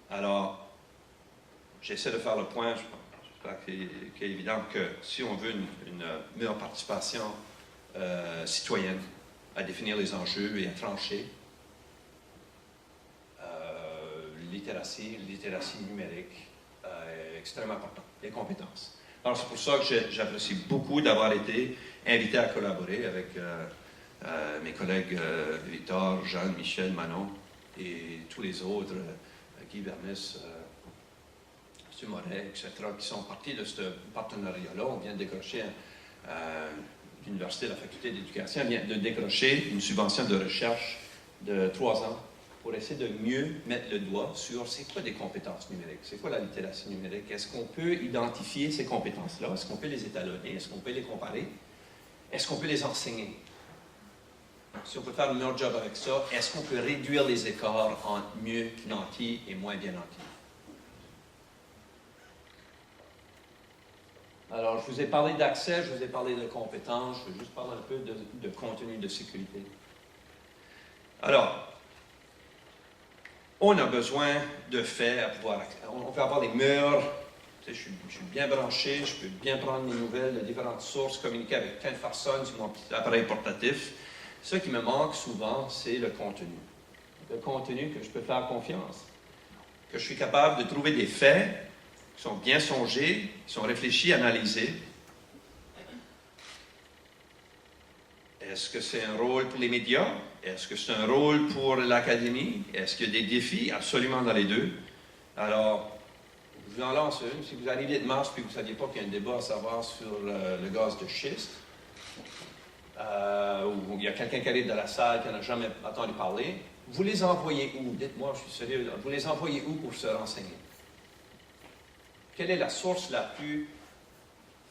Alors, j'essaie de faire le point. J'espère qu'il est évident que si on veut une meilleure participation citoyenne à définir les enjeux et à trancher, littératie numérique est extrêmement important. Les compétences. Alors, c'est pour ça que j'apprécie beaucoup d'avoir été invité à collaborer avec mes collègues Victor, Jeanne, Michel, Manon et tous les autres, Guy Vernis, M. Moret, etc., qui sont partis de ce partenariat-là. On vient de décrocher, l'Université de la Faculté d'éducation vient de décrocher une subvention de recherche de 3 ans pour essayer de mieux mettre le doigt sur c'est quoi des compétences numériques, c'est quoi la littératie numérique, est-ce qu'on peut identifier ces compétences-là, est-ce qu'on peut les étalonner, est-ce qu'on peut les comparer, est-ce qu'on peut les enseigner. Si on peut faire un meilleur job avec ça, est-ce qu'on peut réduire les écarts entre mieux nantis et moins bien nantis? Alors, je vous ai parlé d'accès, je vous ai parlé de compétences, je vais juste parler un peu de contenu de sécurité. Alors, on a besoin de faits à pouvoir... On peut avoir les murs, tu sais, je suis bien branché, je peux bien prendre mes nouvelles de différentes sources, communiquer avec plein de personnes sur mon petit appareil portatif. Ce qui me manque souvent, c'est le contenu. Le contenu que je peux faire confiance, que je suis capable de trouver des faits qui sont bien songés, qui sont réfléchis, analysés. Est-ce que c'est un rôle pour les médias? Est-ce que c'est un rôle pour l'académie? Est-ce qu'il y a des défis? Absolument dans les deux. Alors, je vous en lance une. Si vous arrivez de Mars et que vous ne saviez pas qu'il y a un débat à savoir sur le gaz de schiste, ou il y a quelqu'un qui arrive de la salle qui n'a jamais entendu parler, vous les envoyez où? Dites-moi, je suis sérieux. Vous les envoyez où pour se renseigner? Quelle est la source la plus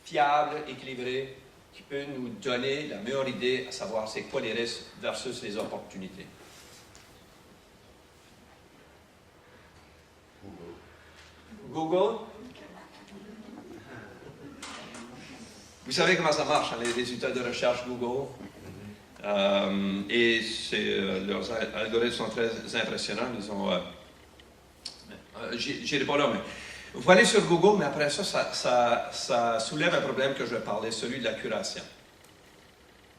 fiable, équilibrée, qui peut nous donner la meilleure idée à savoir c'est quoi les risques versus les opportunités? Google? Vous savez comment ça marche, hein, les résultats de recherche Google? Et leurs algorithmes sont très impressionnants. Ils ont... j'irai pas là, mais... Vous allez sur Google, mais après ça soulève un problème que je vais parler, celui de la curation.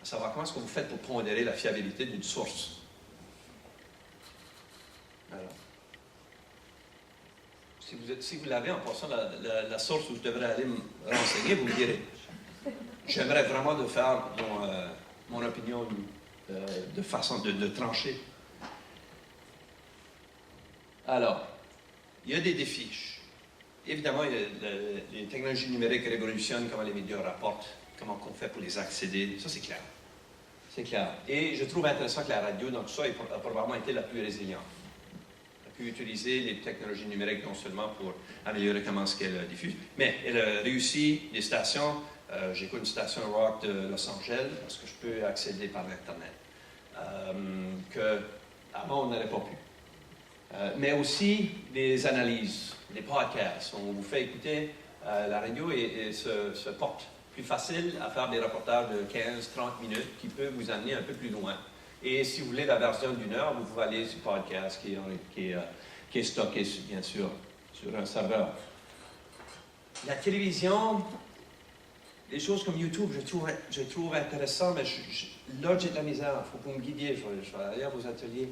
À savoir comment est-ce que vous faites pour pondérer la fiabilité d'une source. Alors, si vous l'avez en passant la source où je devrais aller me renseigner, vous me direz. J'aimerais vraiment de faire mon opinion de façon de trancher. Alors, il y a des défis. Évidemment, les technologies numériques révolutionnent comment les médias rapportent, comment on fait pour les accéder. Ça, c'est clair. C'est clair. Et je trouve intéressant que la radio, dans tout ça, a probablement été la plus résiliente. Elle a pu utiliser les technologies numériques non seulement pour améliorer comment est-ce qu'elle diffuse, mais elle a réussi les stations. J'écoute une station rock de Los Angeles parce que je peux accéder par Internet. Qu'avant, on n'aurait pas pu. Mais aussi des analyses, des podcasts. On vous fait écouter la radio et se porte plus facile à faire des reportages de 15-30 minutes qui peuvent vous amener un peu plus loin. Et si vous voulez la version d'une heure, vous pouvez aller sur le podcast qui est stocké, bien sûr, sur un serveur. La télévision, des choses comme YouTube, je trouve intéressant, mais là, j'ai de la misère. Il faut que vous me guidiez. Je vais aller à vos ateliers.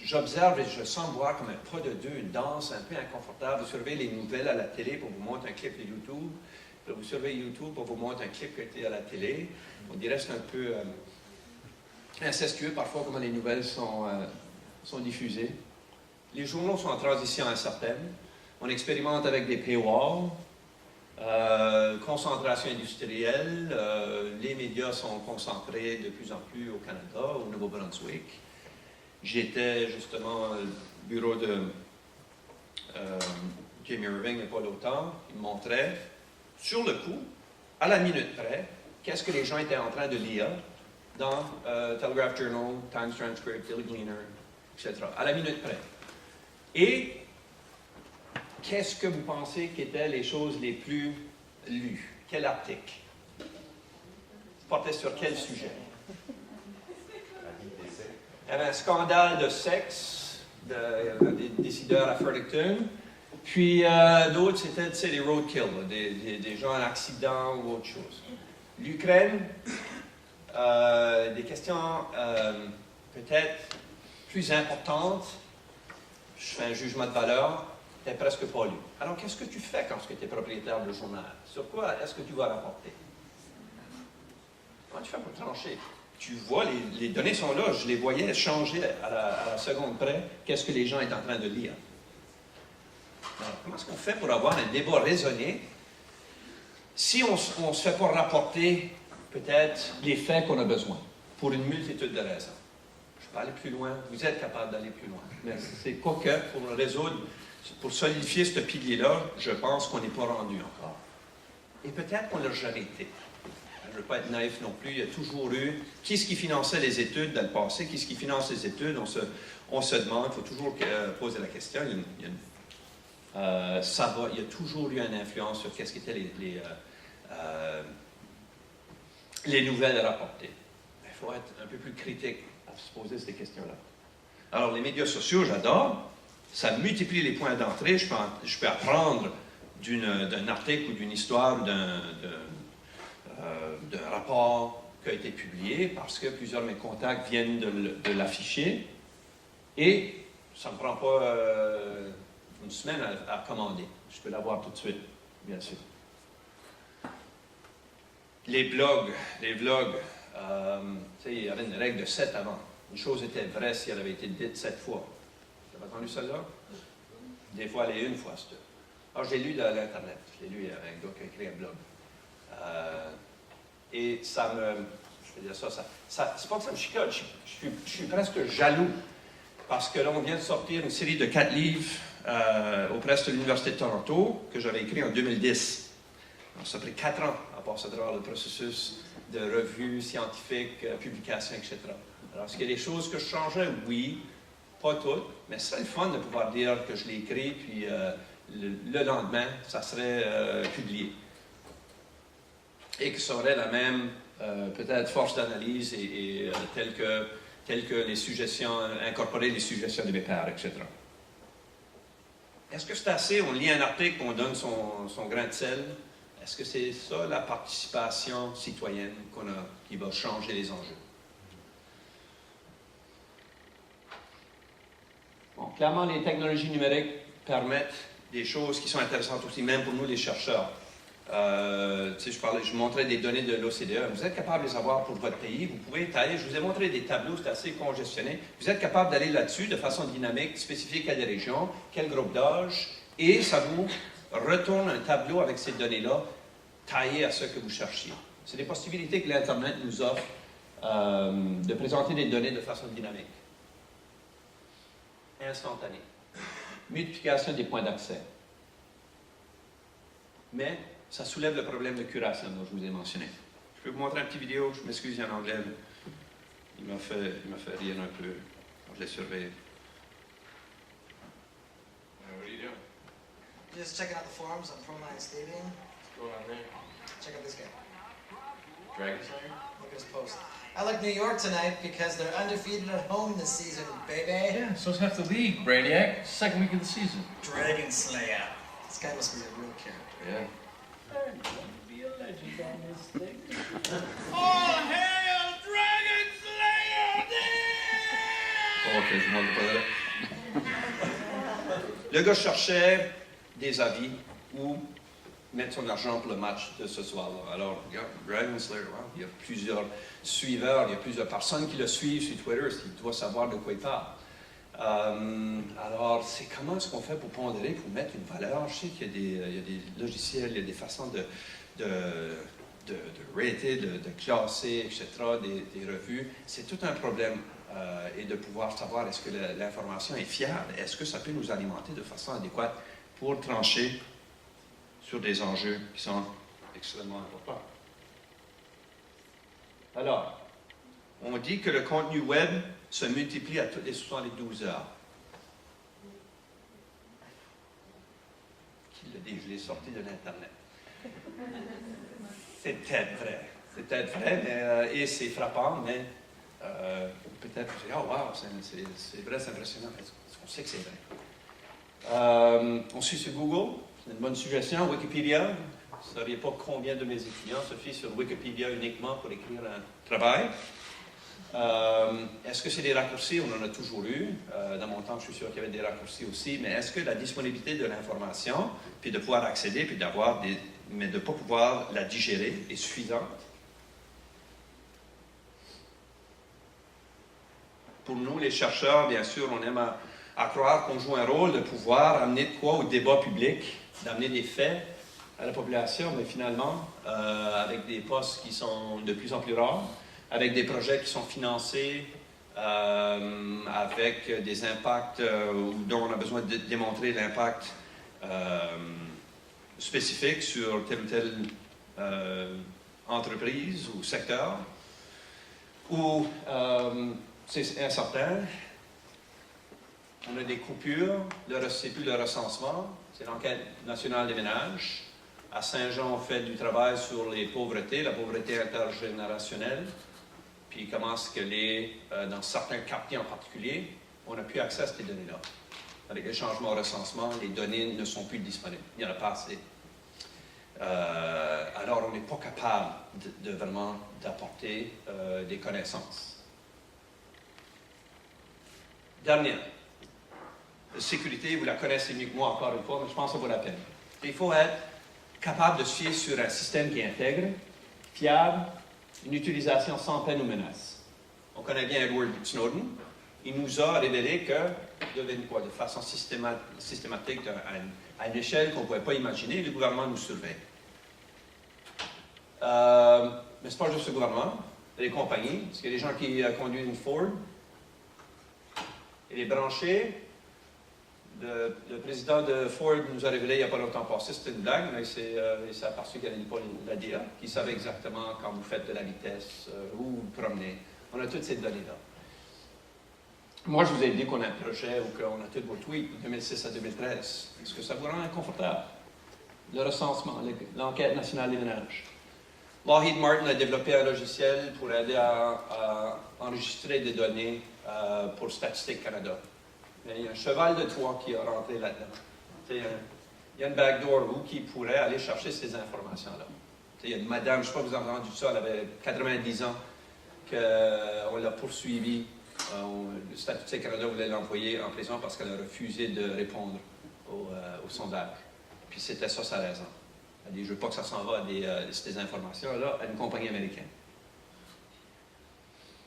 J'observe et je sens voir comme un pas de deux, une danse un peu inconfortable. Vous surveillez les nouvelles à la télé pour vous montrer un clip de YouTube. Puis vous surveillez YouTube pour vous montrer un clip qui était à la télé. On dirait que c'est un peu incestueux parfois comment les nouvelles sont diffusées. Les journaux sont en transition incertaine. On expérimente avec des paywalls. Concentration industrielle, les médias sont concentrés de plus en plus au Canada, au Nouveau-Brunswick. J'étais justement au bureau de Jamie Irving il n'y a pas longtemps. Il me montrait, sur le coup, à la minute près, qu'est-ce que les gens étaient en train de lire dans Telegraph Journal, Times Transcript, Daily Gleaner, etc. À la minute près. Et qu'est-ce que vous pensez qu'étaient les choses les plus lues? Quel article? Portait sur quel sujet? Il y avait un scandale de sexe des décideurs à Fredericton. Puis d'autres, c'était des roadkill, des gens en accident ou autre chose. L'Ukraine, des questions peut-être plus importantes. Je fais un jugement de valeur. Tu n'es presque pas lu. Alors, qu'est-ce que tu fais quand tu es propriétaire de journal? Sur quoi est-ce que tu vas rapporter? Comment tu fais pour trancher? Tu vois, les données sont là. Je les voyais changer à la seconde près. Qu'est-ce que les gens sont en train de lire? Alors, comment est-ce qu'on fait pour avoir un débat raisonné si on ne se fait pas rapporter peut-être les faits qu'on a besoin pour une multitude de raisons? Je peux aller plus loin. Vous êtes capable d'aller plus loin. Mais c'est quoi que pour résoudre... Pour solidifier ce pilier-là, je pense qu'on n'est pas rendu encore. Et peut-être qu'on ne l'a jamais été. Je ne veux pas être naïf non plus. Il y a toujours eu... Qui est-ce qui finançait les études dans le passé? Qui est-ce qui finance les études? On se demande, il faut toujours poser la question. Il y a toujours eu une influence sur qu'est-ce qu'étaient les nouvelles à rapporter. Il faut être un peu plus critique à se poser ces questions-là. Alors, les médias sociaux, j'adore. Ça multiplie les points d'entrée. Je peux apprendre d'un article ou d'une histoire ou d'un rapport qui a été publié parce que plusieurs de mes contacts viennent de l'afficher. Et ça ne me prend pas une semaine à commander. Je peux l'avoir tout de suite, bien sûr. Les vlogs, tu sais, il y avait une règle de 7 avant. Une chose était vraie si elle avait été dite 7 fois. Vous avez entendu celle-là? Des fois, elle est une fois. Alors, je l'ai lu dans l'Internet. Je l'ai lu avec un gars qui a écrit un blog. Et ça me... Je veux dire ça c'est pas que ça me chicote. Je suis presque jaloux. Parce que là, on vient de sortir une série de 4 livres au presse de l'Université de Toronto que j'avais écrit en 2010. Alors, ça a pris 4 ans à passer à travers le processus de revues scientifiques, publications, etc. Alors, est-ce qu'il y a des choses que je changerais? Oui, pas toutes, mais ce serait le fun de pouvoir dire que je l'ai écrit, puis le lendemain, ça serait publié. Et que ça aurait la même, peut-être, force d'analyse et telle que les suggestions, incorporer les suggestions de mes pairs, etc. Est-ce que c'est assez? On lit un article, on donne son grain de sel. Est-ce que c'est ça, la participation citoyenne qui va changer les enjeux? Bon, clairement, les technologies numériques permettent des choses qui sont intéressantes aussi, même pour nous, les chercheurs. Je montrais des données de l'OCDE. Vous êtes capable de les avoir pour votre pays. Vous pouvez tailler. Je vous ai montré des tableaux, c'est assez congestionné. Vous êtes capable d'aller là-dessus de façon dynamique, spécifique à des régions, quel groupe d'âge, et ça vous retourne un tableau avec ces données-là, taillées à ce que vous cherchiez. C'est des possibilités que l'Internet nous offre de présenter des données de façon dynamique, instantanée. Multiplication des points d'accès. Mais ça soulève le problème de curation dont je vous ai mentionné. Je peux vous montrer une petite vidéo, je m'excuse, il y a en anglais. Il m'a fait rire un peu quand je l'ai surveillé.
What are you doing?
Just checking out the forums on Proline Skating.
What's going on there?
Check out this guy.
Dragon Slayer?
Look at his post. I like New York tonight because they're undefeated at home this season, baby.
Yeah, so's half the league, Brainiac. Second week of the season.
Dragon Slayer. This guy must be a real character.
Yeah.
Be a legend on this thing.
All hail Dragon Slayer!
Ok, je vous montre pas là. Le gars cherchait des avis où mettre son argent pour le match de ce soir-là. Alors, regarde, Dragon Slayer, hein, il y a plusieurs suiveurs, il y a plusieurs personnes qui le suivent sur Twitter, il doit savoir de quoi il parle. Alors, c'est comment est-ce qu'on fait pour pondérer, pour mettre une valeur? Je sais qu'il y a des logiciels, il y a des façons de rater, de classer, etc., des revues. C'est tout un problème. Et de pouvoir savoir est-ce que l'information est fiable, est-ce que ça peut nous alimenter de façon adéquate pour trancher sur des enjeux qui sont extrêmement importants. Alors, on dit que le contenu web se multiplie à toutes les 72 heures. Qui l'a dit? Je l'ai sorti de l'Internet. C'est peut-être vrai. C'est peut-être vrai, mais, et c'est frappant, mais peut-être, oh wow, c'est vrai, c'est impressionnant. On sait que c'est vrai. On suit sur Google, c'est une bonne suggestion. Wikipédia, vous ne saviez pas combien de mes étudiants se fient sur Wikipédia uniquement pour écrire un travail. Est-ce que c'est des raccourcis? On en a toujours eu. Dans mon temps, je suis sûr qu'il y avait des raccourcis aussi. Mais est-ce que la disponibilité de l'information, puis de pouvoir accéder, puis d'avoir mais de ne pas pouvoir la digérer est suffisante? Pour nous, les chercheurs, bien sûr, on aime à croire qu'on joue un rôle de pouvoir amener de quoi au débat public, d'amener des faits à la population, mais finalement, avec des postes qui sont de plus en plus rares, avec des projets qui sont financés, avec des impacts dont on a besoin de démontrer l'impact spécifique sur telle ou telle entreprise ou secteur, où c'est incertain. On a des coupures, c'est plus le recensement, c'est l'enquête nationale des ménages. À Saint-Jean, on fait du travail sur les pauvretés, la pauvreté intergénérationnelle. puis comment est-ce que dans certains quartiers en particulier, on n'a plus accès à ces données-là. Avec les changements au recensement, les données ne sont plus disponibles. Il n'y en a pas assez. Alors, on n'est pas capable de vraiment d'apporter des connaissances. Dernière. La sécurité, vous la connaissez mieux que moi encore une fois, mais je pense que ça vaut la peine. Il faut être capable de se fier sur un système qui est intègre, fiable, une utilisation sans peine ou menace. On connaît bien Edward Snowden. Il nous a révélé que, devinez quoi, de façon systématique, à une échelle qu'on ne pouvait pas imaginer, le gouvernement nous surveille. Mais ce n'est pas juste le gouvernement, il y a les compagnies, parce qu'il y a des gens qui conduisent une Ford, et les branchés. Le président de Ford nous a révélé il n'y a pas longtemps passé, c'était une blague, mais c'est aperçu qu'il n'y avait pas la DA, qui savait exactement quand vous faites de la vitesse, où vous vous promenez. On a toutes ces données-là. Moi, je vous ai dit qu'on a un projet ou qu'on a tous vos tweets de 2006 à 2013. Est-ce que ça vous rend inconfortable? Le recensement, l'enquête nationale des ménages. Lockheed Martin a développé un logiciel pour aider à enregistrer des données pour Statistique Canada. Mais il y a un cheval de Troie qui a rentré là-dedans. Il y a une backdoor où qui pourrait aller chercher ces informations-là. Il y a une madame, je ne sais pas si vous avez entendu ça, elle avait 90 ans, qu'on l'a poursuivie. Le Statistique Canada voulait l'envoyer en prison parce qu'elle a refusé de répondre au sondage. Puis c'était ça sa raison. Elle dit, je ne veux pas que ça s'en va à ces informations-là à une compagnie américaine.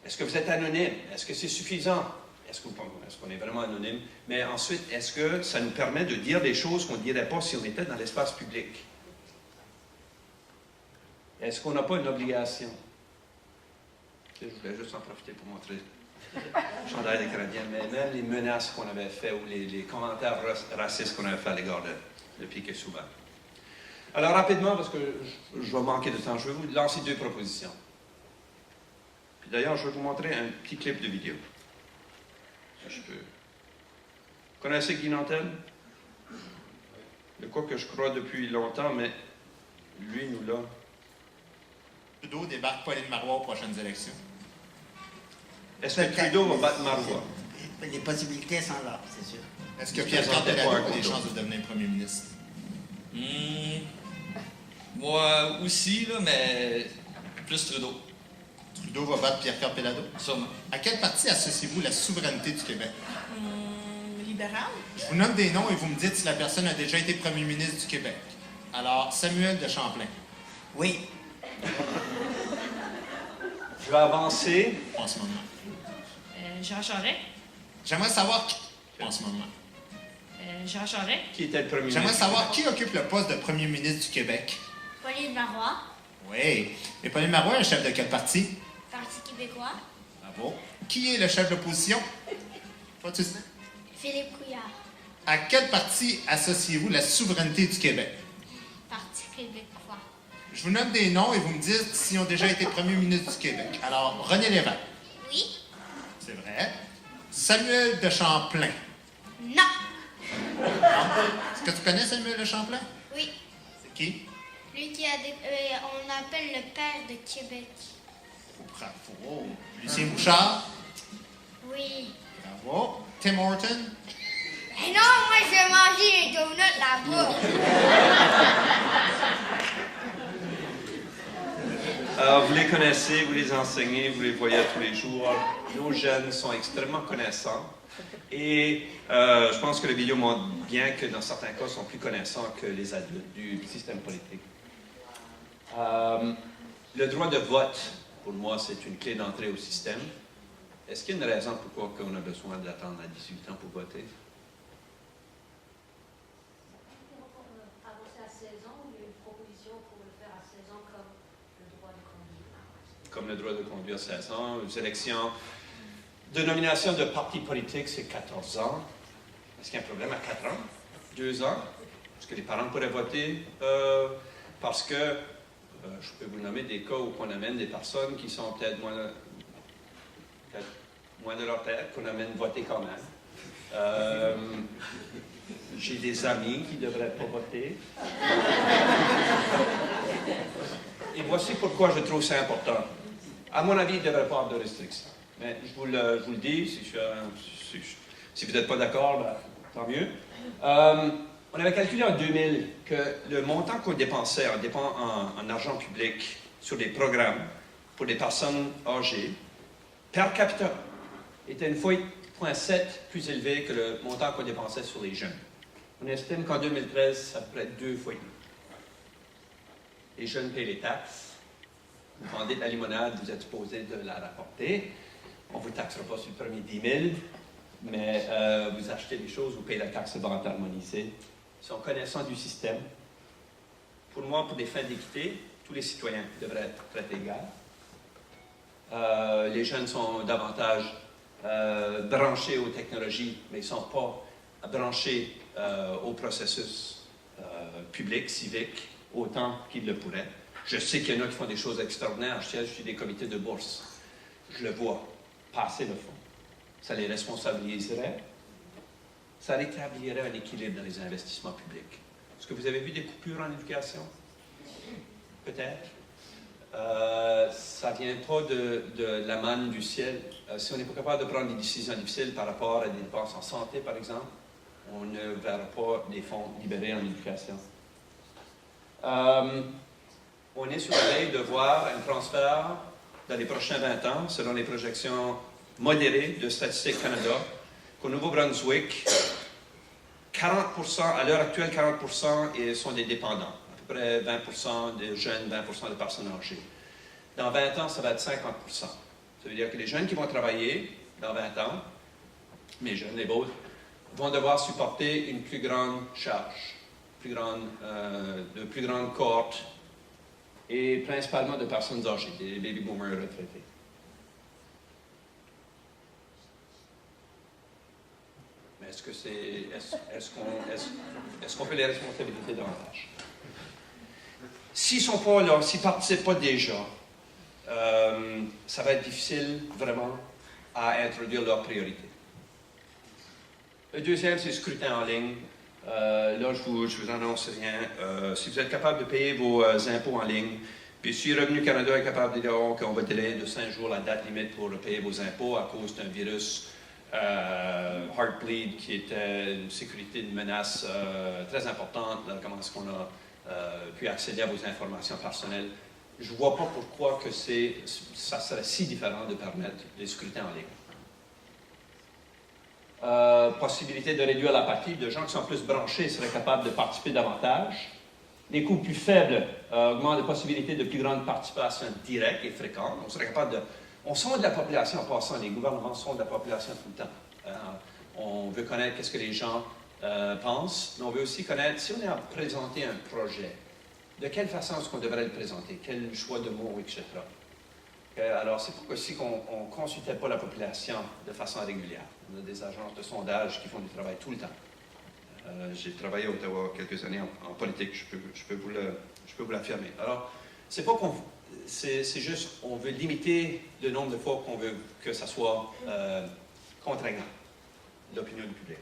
Est-ce que vous êtes anonyme? Est-ce que c'est suffisant? Est-ce qu'on est vraiment anonyme? Mais ensuite, est-ce que ça nous permet de dire des choses qu'on ne dirait pas si on était dans l'espace public? Est-ce qu'on n'a pas une obligation? Je voulais juste en profiter pour montrer le chandail des Canadiens, mais même les menaces qu'on avait faites ou les commentaires racistes qu'on avait fait à l'égard de Piquet Souban. Alors, rapidement, parce que je vais manquer de temps, je vais vous lancer 2 propositions. Puis d'ailleurs, je vais vous montrer un petit clip de vidéo. Si je peux. Vous connaissez Guy Nantel? Le quoi que je crois depuis longtemps, mais lui nous l'a.
Trudeau débarque Pauline Marois aux prochaines élections.
Est-ce que Trudeau va battre Marois?
Les possibilités sont là, c'est sûr.
Est-ce que Pierre-Carl Pelado a des chances de devenir premier ministre?
Moi aussi, là, mais plus Trudeau.
Trudeau va battre Pierre-Carl Pelado?
Sûrement.
À quel parti associez-vous la souveraineté du Québec?
Libéral?
Je vous nomme des noms et vous me dites si la personne a déjà été premier ministre du Québec. Alors, Samuel de Champlain.
Oui.
Je vais avancer.
En ce moment.
Jean Charest?
J'aimerais savoir qui, en ce moment.
Jean Charest?
Qui était le premier ministre?
J'aimerais savoir qui occupe le poste de premier ministre du Québec.
Pauline Marois,
Oui. Et Pauline Marois est le chef de quel parti?
Parti québécois.
Bravo. Qui est le chef de l'opposition? Toi, tu sais.
Philippe Couillard,
À quel parti associez-vous la souveraineté du Québec?
Parti québécois.
Je vous nomme des noms et vous me dites s'ils ont déjà été premier ministre du Québec. Alors, René Lévesque.
Oui?
C'est vrai. Samuel de Champlain.
Non.
Est-ce que tu connais Samuel de Champlain?
Oui.
C'est qui?
Lui qui a on appelle le père de Québec.
Oh, bravo. Lucien Bouchard.
Oui.
Bravo. Tim Horton.
Eh non, moi je vais manger les donuts là-bas.
Alors, vous les connaissez, vous les enseignez, vous les voyez tous les jours. Nos jeunes sont extrêmement connaissants. Et je pense que la vidéo montre bien que dans certains cas, ils sont plus connaissants que les adultes du système politique. Le droit de vote, pour moi, c'est une clé d'entrée au système. Est-ce qu'il y a une raison pourquoi on a besoin d'attendre à 18 ans pour voter?
Avancer à 16 ans, il y a une proposition pour le faire à 16 ans comme le droit de conduire.
Comme le droit de conduire à 16 ans, les élections de nomination de partis politiques, c'est 14 ans. Est-ce qu'il y a un problème à 4 ans? 2 ans? Est-ce que les parents pourraient voter? Parce que je peux vous nommer des cas où on amène des personnes qui sont peut-être moins de leur tête, qu'on amène voter quand même. J'ai des amis qui ne devraient pas voter. Et voici pourquoi je trouve ça important. À mon avis, il ne devrait pas avoir de restrictions. Mais je vous le dis, si vous n'êtes pas d'accord, ben, tant mieux. On avait calculé en 2000 que le montant qu'on dépensait en argent public sur des programmes pour des personnes âgées, per capita, était une fois 0,7 plus élevé que le montant qu'on dépensait sur les jeunes. On estime qu'en 2013, ça pourrait être 2 fois. Les jeunes payent les taxes. Vous vendez de la limonade, vous êtes supposé de la rapporter. On ne vous taxera pas sur le premier 10 000, mais vous achetez des choses, vous payez la taxe de vente harmonisée. Ils sont connaissants du système. Pour moi, pour des fins d'équité, tous les citoyens devraient être traités égaux. Les jeunes sont davantage branchés aux technologies, mais ils ne sont pas branchés au processus public, civique, autant qu'ils le pourraient. Je sais qu'il y en a qui font des choses extraordinaires. Je siège sur des comités de bourse. Je le vois passer le fond. Ça les responsabiliserait. Ça rétablirait un équilibre dans les investissements publics. Est-ce que vous avez vu des coupures en éducation? Peut-être. Ça ne vient pas de la manne du ciel. Si on n'est pas capable de prendre des décisions difficiles par rapport à des dépenses en santé, par exemple, on ne verra pas des fonds libérés en éducation. On est sur la veille de voir un transfert dans les prochains 20 ans, selon les projections modérées de Statistique Canada, qu'au Nouveau-Brunswick, 40%, à l'heure actuelle, 40% sont des dépendants. À peu près 20% de jeunes, 20% de personnes âgées. Dans 20 ans, ça va être 50%. Ça veut dire que les jeunes qui vont travailler dans 20 ans, mes jeunes, les vôtres, vont devoir supporter une plus grande charge, de plus grande cohorte, et principalement de personnes âgées, des baby boomers retraités. Mais est-ce qu'on peut les responsabiliser davantage? S'ils ne sont pas là, s'ils ne participent pas déjà, ça va être difficile vraiment à introduire leurs priorités. Le deuxième, c'est le scrutin en ligne. Là, je vous annonce rien. Si vous êtes capable de payer vos impôts en ligne, puis si Revenu Canada est capable de dire qu'on va délayer de 5 jours la date limite pour payer vos impôts à cause d'un virus Heartbleed qui était une sécurité, une menace très importante, comment est-ce qu'on a pu accéder à vos informations personnelles, je ne vois pas pourquoi que ça serait si différent de permettre les scrutins en ligne. Possibilité de réduire la partie de gens qui sont plus branchés seraient capables de participer davantage. Les coûts plus faibles augmentent les possibilités de plus grande participation directe et fréquente. On serait capable de... On sonde la population en passant, les gouvernements sondent la population tout le temps. On veut connaître qu'est-ce que les gens pensent, mais on veut aussi connaître, si on est à présenter un projet, de quelle façon est-ce qu'on devrait le présenter, quel choix de mots, etc. Alors, c'est pourquoi aussi qu'on ne consultait pas la population de façon régulière. On a des agences de sondage qui font du travail tout le temps. J'ai travaillé à Ottawa quelques années en politique, je peux vous l'affirmer. Alors, c'est pas qu'on... C'est juste, on veut limiter le nombre de fois qu'on veut que ça soit contraignant, l'opinion du public.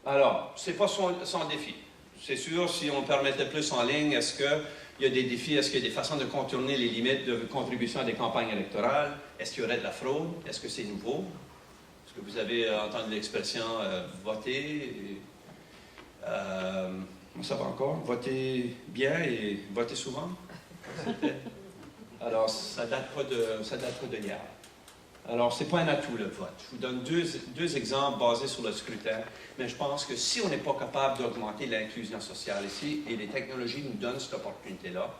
Alors, c'est pas son défi. C'est sûr, si on permettait plus en ligne, est-ce qu'il y a des défis, est-ce qu'il y a des façons de contourner les limites de contribution à des campagnes électorales? Est-ce qu'il y aurait de la fraude? Est-ce que c'est nouveau? Est-ce que vous avez entendu l'expression voter? Ça va encore? Voter bien et voter souvent? Alors, ça date pas de hier. Alors, ce n'est pas un atout, le vote. Je vous donne deux exemples basés sur le scrutin, mais je pense que si on n'est pas capable d'augmenter l'inclusion sociale ici, et les technologies nous donnent cette opportunité-là,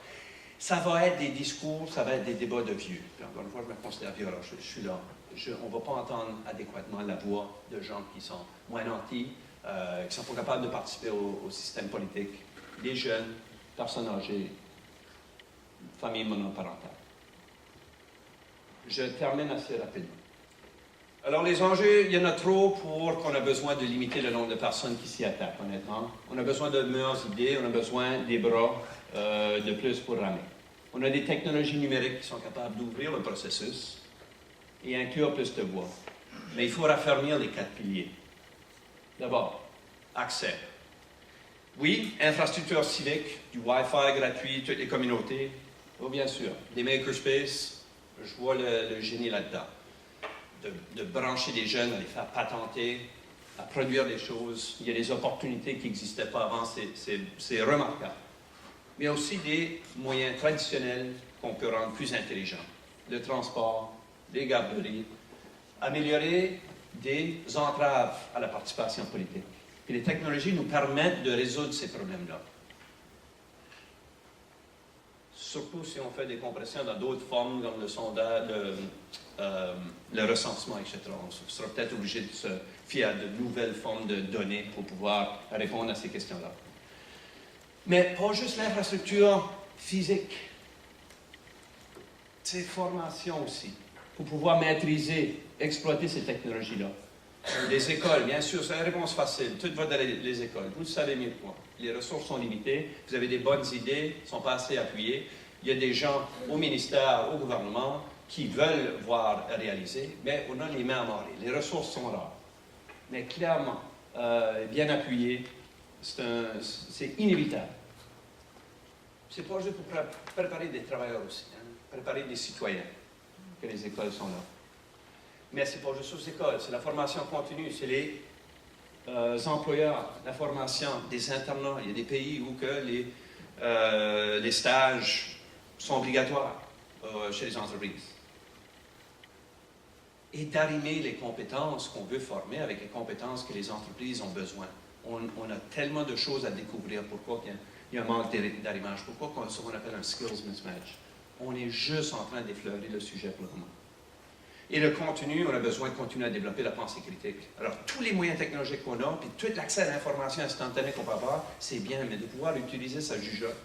ça va être des discours, ça va être des débats de vieux. Puis encore une fois, je me considère vieux, alors je suis là. On ne va pas entendre adéquatement la voix de gens qui sont moins nantis, qui ne sont pas capables de participer au système politique, les jeunes, personnes âgées, familles monoparentales. Je termine assez rapidement. Alors, les enjeux, il y en a trop pour qu'on a besoin de limiter le nombre de personnes qui s'y attaquent, honnêtement. On a besoin de meilleures idées, on a besoin des bras de plus pour ramer. On a des technologies numériques qui sont capables d'ouvrir le processus et inclure plus de voix. Mais il faut raffermir les 4 piliers. D'abord, accès. Oui, infrastructure civique, du Wi-Fi gratuit, toutes les communautés, Oh, bien sûr. Les makerspaces, je vois le génie là-dedans. De brancher des jeunes, à les faire patenter, à produire des choses. Il y a des opportunités qui n'existaient pas avant, c'est remarquable. Mais il y a aussi des moyens traditionnels qu'on peut rendre plus intelligents. Le transport, les garderies, améliorer des entraves à la participation politique. Puis les technologies nous permettent de résoudre ces problèmes-là. Surtout si on fait des compressions dans d'autres formes, comme le sondage, le recensement, etc. On sera peut-être obligé de se fier à de nouvelles formes de données pour pouvoir répondre à ces questions-là. Mais pas juste l'infrastructure physique. C'est formation aussi, pour pouvoir maîtriser, exploiter ces technologies-là. Les écoles, bien sûr, c'est la réponse facile. Tout va dans les écoles. Vous le savez mieux que moi. Les ressources sont limitées. Vous avez des bonnes idées, ne sont pas assez appuyées. Il y a des gens au ministère, au gouvernement, qui veulent voir réaliser, mais on a les mains amarrées. Les ressources sont rares. Mais clairement, bien appuyées, c'est inévitable. C'est pas juste pour préparer des travailleurs aussi, hein, préparer des citoyens, que les écoles sont là. Mais ce n'est pas juste aux écoles, c'est la formation continue, c'est les employeurs, la formation des internats. Il y a des pays où que les stages sont obligatoires chez les entreprises. Et d'arrimer les compétences qu'on veut former avec les compétences que les entreprises ont besoin. On a tellement de choses à découvrir. Pourquoi il y a un manque d'arrimage? Pourquoi ce qu'on appelle un skills mismatch? On est juste en train d'effleurer le sujet pour le moment. Et le contenu, on a besoin de continuer à développer la pensée critique. Alors, tous les moyens technologiques qu'on a, puis tout l'accès à l'information instantanée qu'on peut avoir, c'est bien, mais de pouvoir utiliser sa jugeote,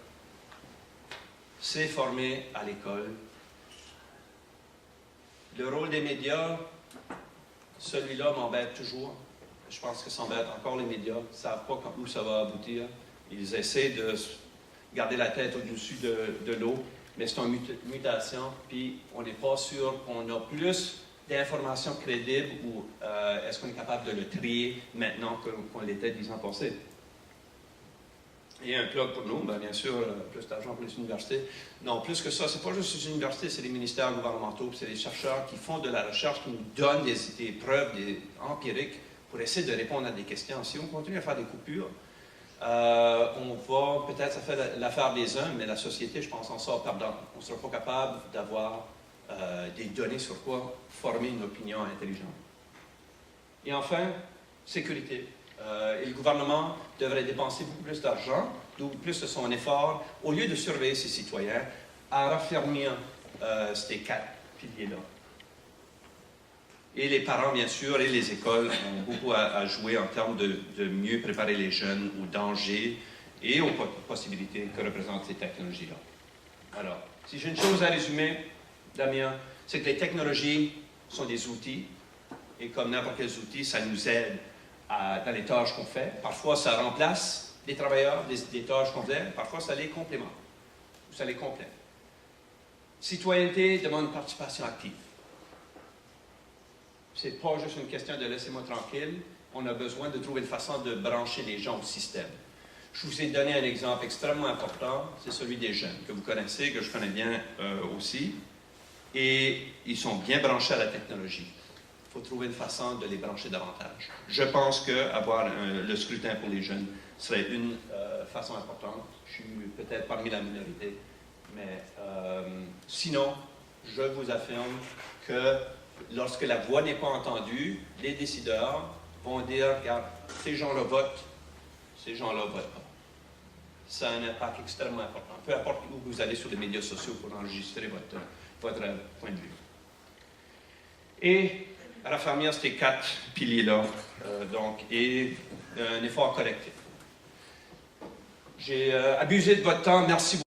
c'est formé à l'école. Le rôle des médias, celui-là m'embête toujours. Je pense que ça embête encore les médias. Ils ne savent pas où ça va aboutir. Ils essaient de garder la tête au-dessus de l'eau. Mais c'est une mutation, puis on n'est pas sûr qu'on a plus d'informations crédibles ou est-ce qu'on est capable de le trier maintenant qu'on l'était 10 ans passés. Et un plug pour nous, bien sûr, plus d'argent pour les universités. Non, plus que ça, c'est pas juste les universités, c'est les ministères gouvernementaux, c'est les chercheurs qui font de la recherche, qui nous donnent des preuves empiriques pour essayer de répondre à des questions. Si on continue à faire des coupures, on va, peut-être ça fait l'affaire des uns, mais la société, je pense, en sort perdant. On ne sera pas capable d'avoir des données sur quoi former une opinion intelligente. Et enfin, sécurité. Et le gouvernement devrait dépenser beaucoup plus d'argent, beaucoup plus de son effort, au lieu de surveiller ses citoyens, à raffermir ces 4 piliers-là. Et les parents, bien sûr, et les écoles ont beaucoup à jouer en termes de mieux préparer les jeunes aux dangers et aux possibilités que représentent ces technologies-là. Alors, si j'ai une chose à résumer, Damien, c'est que les technologies sont des outils, et comme n'importe quel outil, ça nous aide dans les tâches qu'on fait. Parfois, ça remplace les travailleurs, des tâches qu'on faisait, parfois, ça les complémente, ou ça les complète. Citoyenneté demande une participation active. C'est pas juste une question de laissez-moi tranquille. On a besoin de trouver une façon de brancher les gens au système. Je vous ai donné un exemple extrêmement important, c'est celui des jeunes, que vous connaissez, que je connais bien aussi. Et ils sont bien branchés à la technologie. Il faut trouver une façon de les brancher davantage. Je pense qu'avoir le scrutin pour les jeunes serait une façon importante. Je suis peut-être parmi la minorité. Mais sinon, je vous affirme que lorsque la voix n'est pas entendue, les décideurs vont dire, regarde, ces gens-là votent, ces gens-là votent pas. Ça a un impact extrêmement important. Peu importe où vous allez sur les médias sociaux pour enregistrer votre point de vue. Et raffermir ces 4 piliers-là, et un effort collectif. J'ai abusé de votre temps. Merci beaucoup.